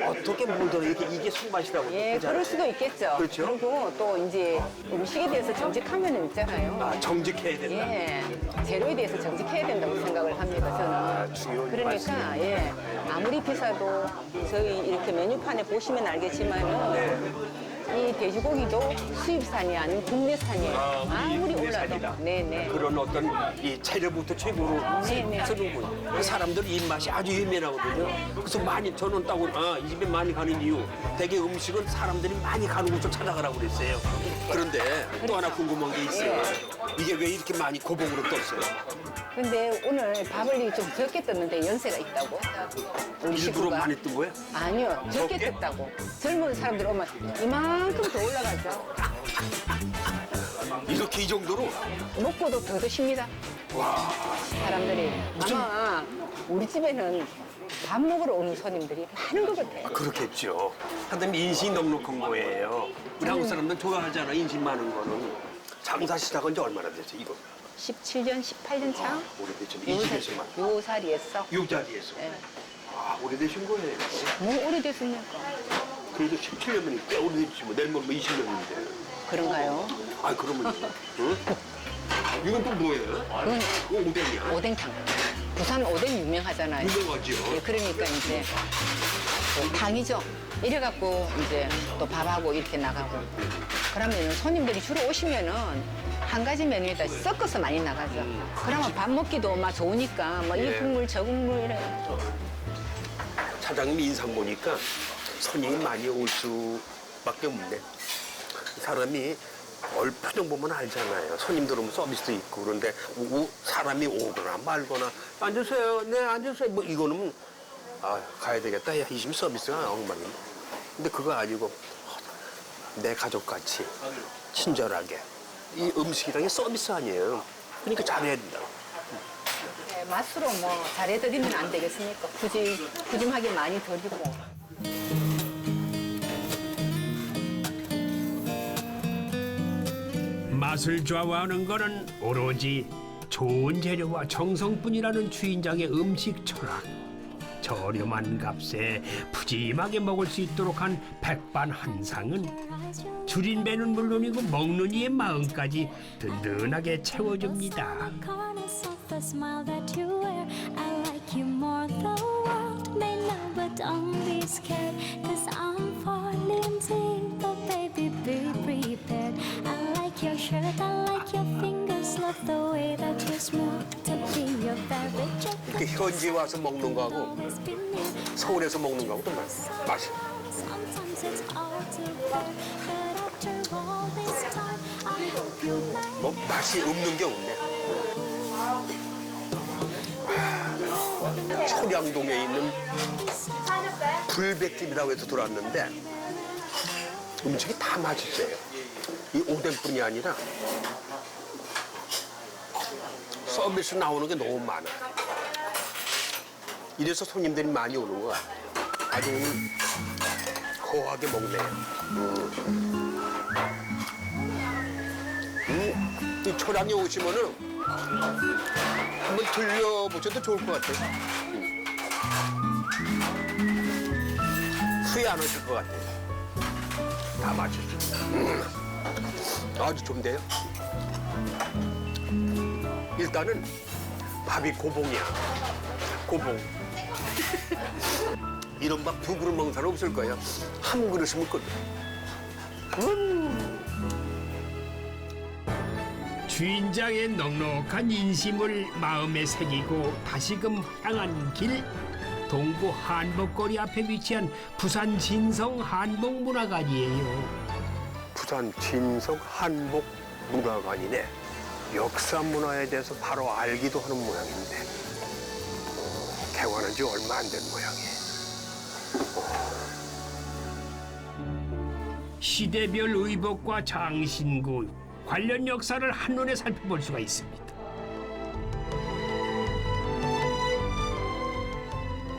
Speaker 1: 어떻게 묻어 이게 손맛이라고
Speaker 10: 예,
Speaker 1: 그러잖아요.
Speaker 10: 그럴 수도 있겠죠.
Speaker 1: 그렇죠.
Speaker 10: 그리고 또 이제 음식에 대해서 정직하면 있잖아요.
Speaker 1: 아, 정직해야 된다.
Speaker 10: 예, 재료에 대해서 정직해야 된다고 생각을 합니다, 저는.
Speaker 1: 중요한
Speaker 10: 그러니까, 예, 아무리 비싸도 저희 이렇게 메뉴판에 보시면 알겠지만은 이 돼지고기도 수입산이 아닌 국내산이에요. 아무리 올라도. 네네.
Speaker 1: 그런 어떤 이 재료부터 최고로
Speaker 10: 네네.
Speaker 1: 쓰는군. 그 사람들 입맛이 아주 예민하거든요. 그래서 많이 저는 따고 이 집에 많이 가는 이유 대개 음식은 사람들이 많이 가는 곳을 찾아가라고 그랬어요. 그런데 또 하나 궁금한 게 있어요. 이게 왜 이렇게 많이 고봉으로 떴어요?
Speaker 10: 근데 오늘 밥을 좀 적게 떴는데 연세가 있다고. 우리
Speaker 1: 일부러
Speaker 10: 식구가.
Speaker 1: 많이 뜬 거예요?
Speaker 10: 아니요, 적게
Speaker 1: 적게?
Speaker 10: 떴다고. 젊은 사람들 오면 이만큼 더 올라가죠.
Speaker 1: 이렇게 이 정도로?
Speaker 10: 먹고도 더 드십니다. 사람들이. 아마 우리 집에는 밥 먹으러 오는 손님들이 많은 것 같아요.
Speaker 1: 그렇겠죠. 하여튼 인심이 넉넉한 거예요. 우리 한국 사람들 좋아하잖아, 인심 많은 거는. 장사 시작한 지 얼마나 됐어요, 이거?
Speaker 10: 17년, 18년 차?
Speaker 1: 오래됐죠. 이 집에서만.
Speaker 10: 요살이었어.
Speaker 1: 이 자리에서.
Speaker 10: 예.
Speaker 1: 아, 오래되신 거예요.
Speaker 10: 뭐 오래됐습니까?
Speaker 1: 그래도 17년이면 꽤 오래됐지 뭐. 내일 모레 20년인데.
Speaker 10: 그런가요?
Speaker 1: 아, 그러면, 응? 이건 또 뭐예요? 이거 오뎅이야?
Speaker 10: 오뎅탕. 부산 오뎅 유명하잖아요.
Speaker 1: 유명하죠.
Speaker 10: 예, 그러니까 이제 당이죠. 이래갖고 이제 또 밥하고 이렇게 나가고. 그러면 손님들이 주로 오시면은 한 가지 메뉴에다 섞어서 많이 나가죠. 그러면 밥 먹기도 막 좋으니까 뭐 이
Speaker 1: 예.
Speaker 10: 국물 저 국물 이래.
Speaker 1: 사장님 인상 보니까 손님이 많이 올 수밖에 없네. 사람이 표정 보면 알잖아요. 손님들 오면 서비스도 있고 그런데 사람이 오거나 말거나 앉으세요. 네, 앉으세요. 뭐 이거는 가야 되겠다. 야, 이 집이 서비스가 엉망이네. 근데 그거 아니고 내 가족같이 친절하게 이 음식이란 게 서비스 아니에요. 그러니까 잘해야 된다.
Speaker 10: 네, 맛으로 뭐 잘해드리면 안 되겠습니까? 푸짐하게 많이 드리고.
Speaker 6: 맛을 좌우하는 거는 오로지 좋은 재료와 정성뿐이라는 주인장의 음식 철학. 저렴한 값에 푸짐하게 먹을 수 있도록 한 백반한상은 줄인 배는 물론이고 먹는 이의 마음까지 든든하게 채워줍니다.
Speaker 3: Your shirt, I like your fingers, love the way that you smell. To be your favorite joke.
Speaker 1: 이렇게 현지에 와서 먹는 거하고
Speaker 3: Always been you.
Speaker 1: 서울에서 먹는 거하고 또 맛이.
Speaker 3: Sometimes it's all too clear, but after all this time, I hope you like.
Speaker 1: 뭐 맛이 없는 게 없네. 초량동에 있는 불백집이라고 해서 들어왔는데 음식이 다 맛있어요. 이 오뎅뿐이 아니라 서비스 나오는 게 너무 많아. 이래서 손님들이 많이 오는 것 같아요. 아주 거하게 먹네요. 이 초량에 오시면은 한번 들려보셔도 좋을 것 같아요. 후회 안 하실 것 같아요. 다 맞추죠. 아주 좋은데요? 일단은 밥이 고봉이야. 고봉. 이런 밥 두 그릇 먹는 사람 없을 거예요. 한 그릇이면 끝.
Speaker 6: 주인장의 넉넉한 인심을 마음에 새기고 다시금 향한 길. 동구 한복거리 앞에 위치한 부산 진성 한복문화관이에요.
Speaker 1: 부산 진성 한복 문화관이네. 역사 문화에 대해서 바로 알기도 하는 모양인데 개관한 지 얼마 안 된 모양이에요.
Speaker 6: 시대별 의복과 장신구 관련 역사를 한눈에 살펴볼 수가 있습니다.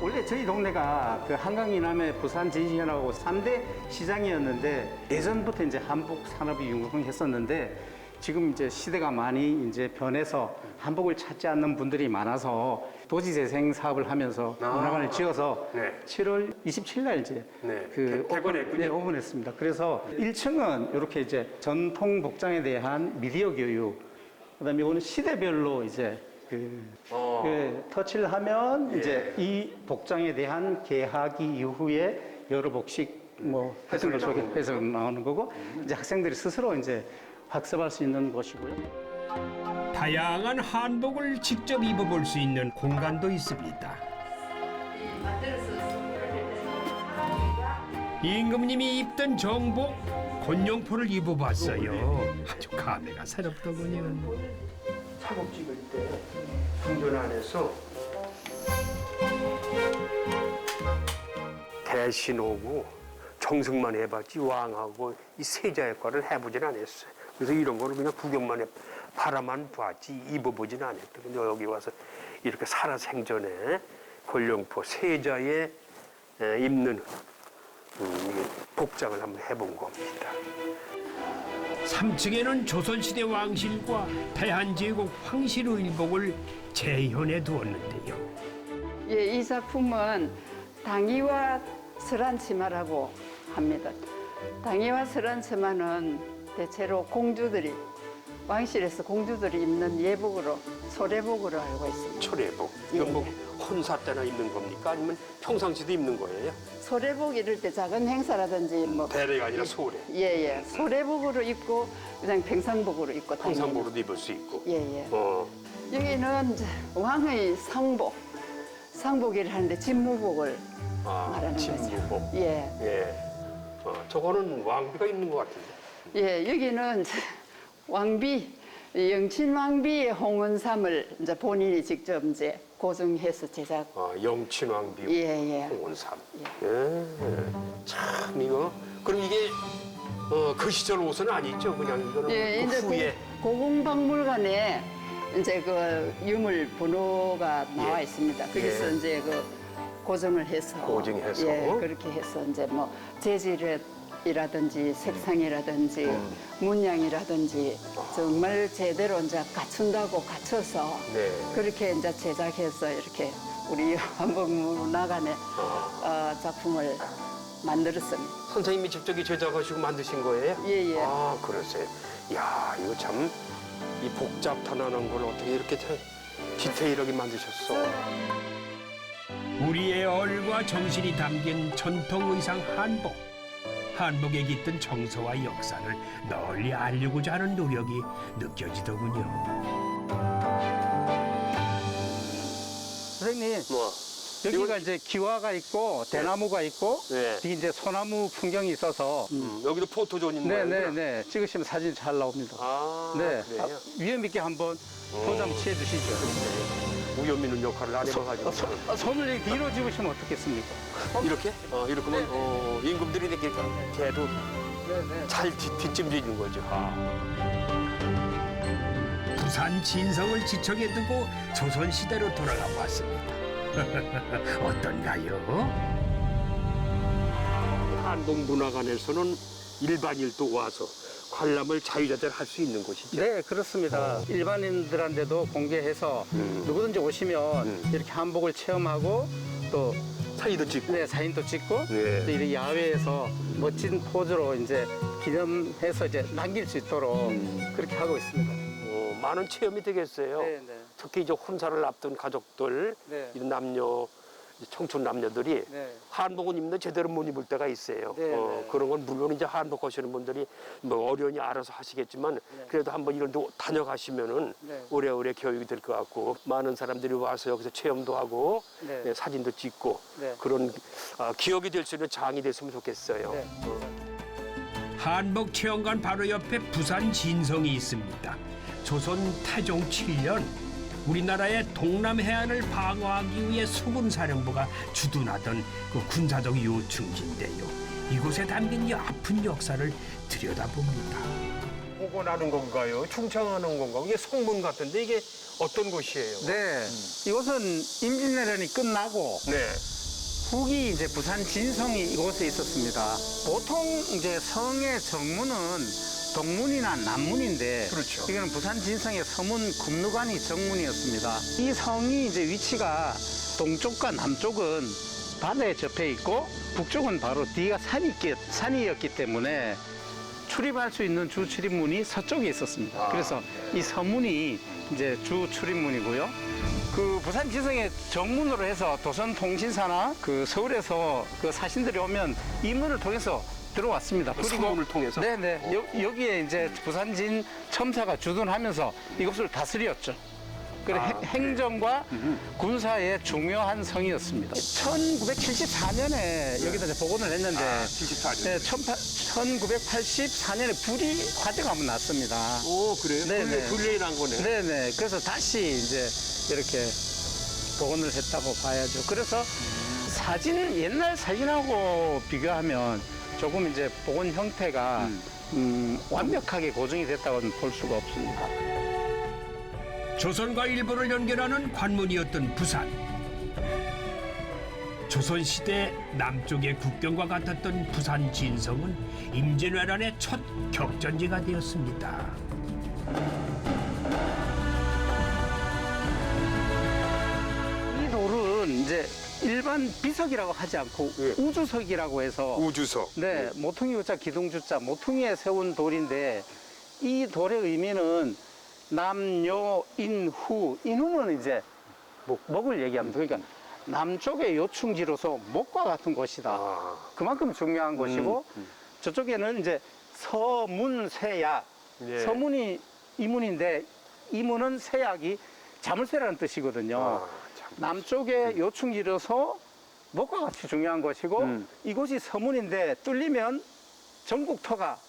Speaker 11: 원래 저희 동네가 그 한강 이남의 부산 진시현하고 3대 시장이었는데 예전부터 이제 한복 산업이 융성했었는데 지금 이제 시대가 많이 이제 변해서 한복을 찾지 않는 분들이 많아서 도지재생 사업을 하면서 문화관을 지어서
Speaker 1: 네.
Speaker 11: 7월 27일 날 이제
Speaker 1: 네,
Speaker 11: 그
Speaker 1: 개관했군요.
Speaker 11: 네, 오픈했습니다. 그래서 1층은 이렇게 이제 전통 복장에 대한 미디어 교육, 그다음에 오늘 시대별로 이제 그 터치를 하면 이제 이 복장에 대한 개하기 이후에 여러 복식 뭐 같은 걸 소개해서 나오는 거고 이제 학생들이 스스로 이제 학습할 수 있는 곳이고요.
Speaker 6: 다양한 한복을 직접 입어볼 수 있는 공간도 있습니다. 임금님이 입던 정복, 곤룡포를 입어봤어요. 아주 감회가 새롭더군요.
Speaker 1: 작업 찍을 때 궁전 안에서 대신 오고 정승만 해봤지 왕하고 이 세자 역할을 해보진 않았어요. 그래서 이런 거를 그냥 구경만 해, 바라만 봤지 입어보진 않았거든요. 근데 여기 와서 이렇게 살아생전에 곤룡포 세자에 입는 복장을 한번 해본 겁니다.
Speaker 6: 3층에는 조선시대 왕실과 대한제국 황실의복을 재현해 두었는데요.
Speaker 2: 예, 이 작품은 당이와 설한치마라고 합니다. 당이와 설한치마는 대체로 공주들이 왕실에서 공주들이 입는 예복으로 소래복으로 알고 있습니다.
Speaker 1: 초래복. 이건 뭐 혼사 때나 입는 겁니까? 아니면 평상시도 입는 거예요?
Speaker 2: 소래복 이럴 때 작은 행사라든지 뭐
Speaker 1: 대례가 아니라 소래.
Speaker 2: 예예 소래복으로 입고 그냥 평상복으로 입고
Speaker 1: 평상복으로도 입을 수 있고.
Speaker 2: 예예 여기는 이제 왕의 상복이를 하는데 진무복을 말하는 거죠.
Speaker 1: 진무복.
Speaker 2: 예.
Speaker 1: 예. 저거는 왕비가 입는 것 같은데.
Speaker 2: 예, 여기는 이제 왕비, 영친 왕비의 홍은삼을 이제 본인이 직접 이제 고증해서 제작.
Speaker 1: 영친 왕비
Speaker 2: 예.
Speaker 1: 홍은삼. 예. 참 이거. 그럼 이게 그 시절 옷은 아니죠? 그냥 이거는
Speaker 2: 예,
Speaker 1: 그
Speaker 2: 이제
Speaker 1: 후에.
Speaker 2: 고궁박물관에 이제 그 유물 번호가 나와 있습니다. 거기서
Speaker 1: 예.
Speaker 2: 이제 그 고증을 해서.
Speaker 1: 고증해서.
Speaker 2: 예, 그렇게 해서 이제 뭐 재질이라든지 색상이라든지 문양이라든지 정말 제대로 이제 갖춘다고 갖춰서
Speaker 1: 네.
Speaker 2: 그렇게 이제 제작해서 이렇게 우리 한복문화관에 작품을 만들었습니다.
Speaker 1: 선생님이 직접 제작하시고 만드신 거예요?
Speaker 2: 예.
Speaker 1: 아, 그러세요. 야, 이거 참 이 복잡탄한한 걸 어떻게 이렇게 디테일하게 만드셨어?
Speaker 6: 우리의 얼과 정신이 담긴 전통 의상 한복. 한복에 깃든 정서와 역사를 널리 알리고자 하는 노력이 느껴지더군요.
Speaker 11: 선생님, 여기가 이제 기와가 있고 대나무가 있고
Speaker 1: 네.
Speaker 11: 여기 이제 소나무 풍경이 있어서
Speaker 1: 여기도 포토존 있는 거예요?
Speaker 11: 네. 찍으시면 사진 잘 나옵니다.
Speaker 1: 그래요?
Speaker 11: 위험 있게 한번 포즈 한번 취해 주시죠.
Speaker 1: 위험 있는 역할을 안 해봐가지고.
Speaker 11: 손을 이렇게 뒤로 집으시면 어떻겠습니까?
Speaker 1: 이렇게? 이렇게 하면 임금들이 이렇게 걔도 잘 뒷짐지는 거죠.
Speaker 6: 부산 진성을 지척에 두고 조선시대로 돌아가 봤습니다. 어떤가요?
Speaker 1: 한복문화관에서는 일반인도 와서 관람을 자유자재로 할 수 있는 곳이죠.
Speaker 11: 네, 그렇습니다. 일반인들한테도 공개해서 누구든지 오시면 이렇게 한복을 체험하고 또
Speaker 1: 사진도 찍고.
Speaker 11: 네, 사진도 찍고
Speaker 1: 네.
Speaker 11: 또 이렇게 야외에서 멋진 포즈로 이제 기념해서 이제 남길 수 있도록 그렇게 하고 있습니다.
Speaker 1: 많은 체험이 되겠어요.
Speaker 11: 네, 네.
Speaker 1: 특히 이제 혼사를 앞둔 가족들,
Speaker 11: 네.
Speaker 1: 이런 남녀, 청춘 남녀들이
Speaker 11: 네.
Speaker 1: 한복은 입는데 제대로 못 입을 때가 있어요.
Speaker 11: 네, 네.
Speaker 1: 그런 건 물론 이제 한복 하시는 분들이 뭐 어련히 알아서 하시겠지만 그래도 한번 이런 데 다녀가시면은
Speaker 11: 네.
Speaker 1: 오래오래 교육이 될 것 같고 많은 사람들이 와서 여기서 체험도 하고
Speaker 11: 네.
Speaker 1: 네, 사진도 찍고
Speaker 11: 네.
Speaker 1: 그런 기억이 될 수 있는 장이 됐으면 좋겠어요.
Speaker 11: 네.
Speaker 6: 한복 체험관 바로 옆에 부산 진성이 있습니다. 조선 태종 7년 우리나라의 동남 해안을 방어하기 위해 수군사령부가 주둔하던 그 군사적 요충지인데요. 이곳에 담긴 이 아픈 역사를 들여다봅니다.
Speaker 1: 복원하는 건가요? 충청하는 건가요? 이게 성문 같은데 이게 어떤 곳이에요?
Speaker 11: 네, 이곳은 임진왜란이 끝나고
Speaker 1: 네.
Speaker 11: 후기 이제 부산 진성이 이곳에 있었습니다. 보통 이제 성의 정문은 동문이나 남문인데
Speaker 1: 그렇죠.
Speaker 11: 이거는 부산 진성의 서문 금루관이 정문이었습니다. 이 성이 이제 위치가 동쪽과 남쪽은 바다에 접해 있고 북쪽은 바로 뒤가 산이었기 때문에 출입할 수 있는 주 출입문이 서쪽에 있었습니다. 그래서 이 서문이 이제 주 출입문이고요. 그 부산 지성의 정문으로 해서 도선통신사나 그 서울에서 그 사신들이 오면 이 문을 통해서 들어왔습니다.
Speaker 1: 그 서문을 통해서?
Speaker 11: 네네. 여기에 이제 부산진 첨사가 주둔하면서 이곳을 다스렸죠. 그래 행정과 군사의 중요한 성이었습니다. 1974년에 여기다 이제 복원을 했는데
Speaker 1: 74년.
Speaker 11: 네, 1984년에 불이 화재가 한번 났습니다.
Speaker 1: 오, 그래요?
Speaker 11: 네네.
Speaker 1: 불이 난 거네.
Speaker 11: 네네. 그래서 다시 이제 이렇게 복원을 했다고 봐야죠. 그래서 옛날 사진하고 비교하면 조금 이제 복원 형태가 완벽하게 고정이 됐다고는 볼 수가 없습니다.
Speaker 6: 조선과 일본을 연결하는 관문이었던 부산. 조선시대 남쪽의 국경과 같았던 부산 진성은 임진왜란의 첫 격전지가 되었습니다.
Speaker 11: 이 돌은 이제 일반 비석이라고 하지 않고 우주석이라고 해서
Speaker 1: 우주석.
Speaker 11: 네, 모퉁이 우자 기둥주자 모퉁이에 세운 돌인데 이 돌의 의미는 남요 인후 인후는 이제 목을 얘기합니다. 그러니까 남쪽의 요충지로서 목과 같은 곳이다. 그만큼 중요한 곳이고 저쪽에는 이제 서문세약 서문이 이문인데 이문은 세약이 자물쇠라는 뜻이거든요. 남쪽의 요충지로서 목과 같이 중요한 곳이고 이곳이 서문인데 뚫리면 전국토가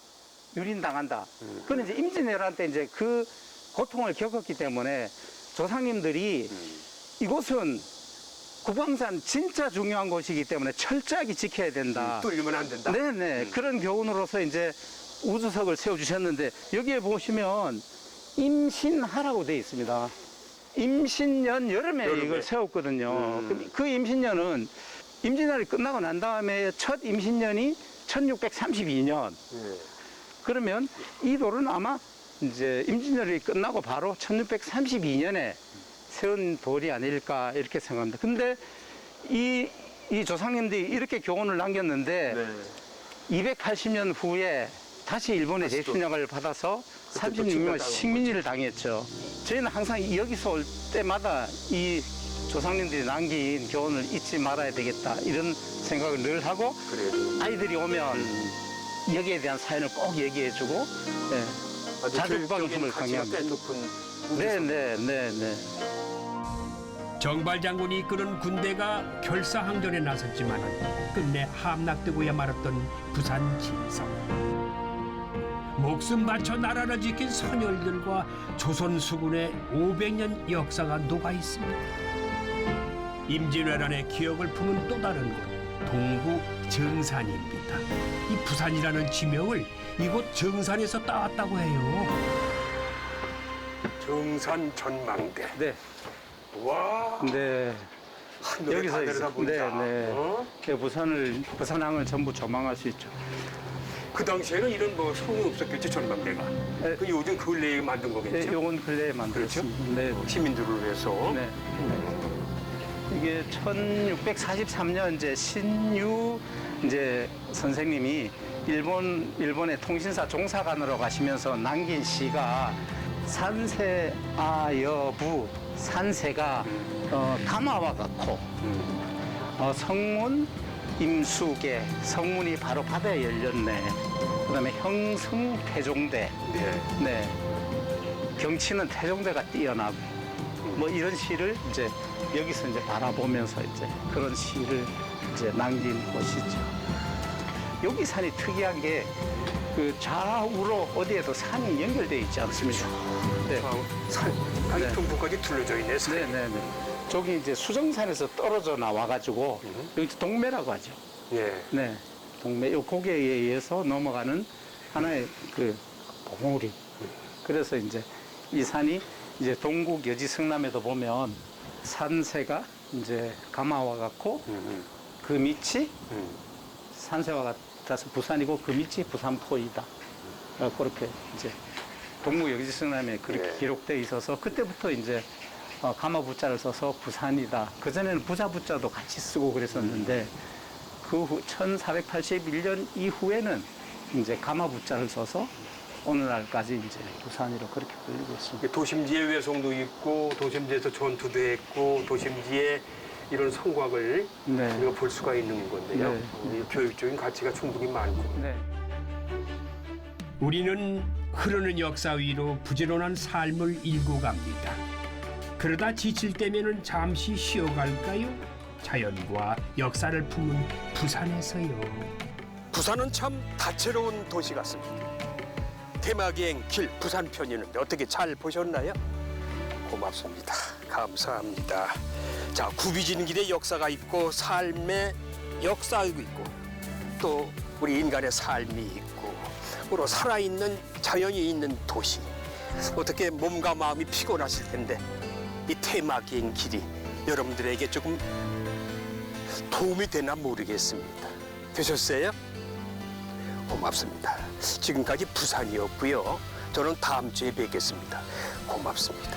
Speaker 11: 유린당한다. 그건 이제 임진왜란 때 이제 그 고통을 겪었기 때문에 조상님들이 이곳은 국왕산 진짜 중요한 곳이기 때문에 철저하게 지켜야 된다.
Speaker 1: 뚫리면 안 된다.
Speaker 11: 네네. 그런 교훈으로서 이제 우주석을 세워주셨는데 여기에 보시면 임신하라고 되어 있습니다. 임신년 여름에 이걸 세웠거든요. 그 임신년은 임진왜란이 끝나고 난 다음에 첫 임신년이 1632년. 그러면 이 돌은 아마 이제 임진왜란이 끝나고 바로 1632년에 세운 돌이 아닐까 이렇게 생각합니다. 근데 이 조상님들이 이렇게 교훈을 남겼는데 280년 후에 다시 일본의 대侵령을 받아서 36년 식민지를 당했죠. 저희는 항상 여기서 올 때마다 이 조상님들이 남긴 교훈을 잊지 말아야 되겠다 이런 생각을 늘 하고 아이들이 오면 여기에 대한 사연을 꼭 얘기해주고 자주국방의 힘을 강요합니다. 네네네네.
Speaker 6: 정발 장군이 이끄는 군대가 결사항전에 나섰지만 끝내 함락되고야 말았던 부산 진성. 목숨 바쳐 나라를 지킨 선열들과 조선 수군의 500년 역사가 녹아 있습니다. 임진왜란의 기억을 품은 또 다른 곳, 동구 정산입니다. 이 부산이라는 지명을 이곳 정산에서 따왔다고 해요.
Speaker 1: 정산 전망대.
Speaker 11: 네.
Speaker 1: 와.
Speaker 11: 네. 여기서
Speaker 1: 내려다보니까.
Speaker 11: 부산항을 전부 조망할 수 있죠.
Speaker 1: 그 당시에는 이런 뭐 성이 없었겠죠, 전망대가.
Speaker 11: 네.
Speaker 1: 그 요즘 근래에 만든
Speaker 11: 네,
Speaker 1: 거겠죠.
Speaker 11: 요건 근래에 만들었습니다. 네.
Speaker 1: 시민들을 위해서.
Speaker 11: 네. 이게 1643년 이제 신유 이제 선생님이 일본의 통신사 종사관으로 가시면서 남긴 시가 산세아여부 산세가 가마와 같고 성문 임수계 성문이 바로 바다에 열렸네. 그다음에 형성 태종대. 네. 경치는 태종대가 뛰어나고 뭐 이런 시를 이제 여기서 이제 바라보면서 이제 그런 시를 이제 남긴 곳이죠. 여기 산이 특이한 게 그 좌우로 어디에도 산이 연결되어 있지 않습니까? 네.
Speaker 1: 산,
Speaker 11: 네.
Speaker 1: 둥둥까지 둘러져 있네, 산이.
Speaker 11: 네네네. 저기 이제 수정산에서 떨어져 나와가지고 여기 동매라고 하죠.
Speaker 1: 예.
Speaker 11: 네. 동매, 요 고개에 의해서 넘어가는 하나의 그 봉우리. 그래서 이제 이 산이 이제 동국 여지 성남에도 보면 산세가 이제 가마와 같고 그 밑이 산세와 같아서 부산이고 그 밑이 부산포이다. 그렇게 이제 동국 여지 성남에 그렇게
Speaker 1: 네.
Speaker 11: 기록되어 있어서 그때부터 이제 가마 부자를 써서 부산이다. 그전에는 부자 부자도 같이 쓰고 그랬었는데 그 후 1481년 이후에는 이제 가마 부자를 써서 오늘날까지 이제 부산이로 그렇게 불리고 있습니다.
Speaker 1: 도심지에 외송도 있고 도심지에서 전투도 했고 도심지에 이런 성곽을
Speaker 11: 네.
Speaker 1: 우리가 볼 수가 있는 건데요.
Speaker 11: 네.
Speaker 1: 교육적인 가치가 충분히 많고.
Speaker 11: 네.
Speaker 6: 우리는 흐르는 역사 위로 부지런한 삶을 일고 갑니다. 그러다 지칠 때면은 잠시 쉬어갈까요? 자연과 역사를 품은 부산에서요.
Speaker 1: 부산은 참 다채로운 도시 같습니다. 대마기행 길 부산 편이는데 어떻게 잘 보셨나요? 고맙습니다. 감사합니다. 자, 구비진 길에 역사가 있고 삶의 역사가 있고 또 우리 인간의 삶이 있고 그리고 살아있는 자연이 있는 도시. 어떻게 몸과 마음이 피곤하실 텐데 이 대마기행 길이 여러분들에게 조금 도움이 되나 모르겠습니다. 되셨어요? 고맙습니다. 지금까지 부산이었고요. 저는 다음 주에 뵙겠습니다. 고맙습니다.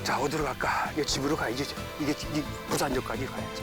Speaker 1: 자, 어디로 갈까? 이거 집으로 가야지. 이게 부산역까지 가야지.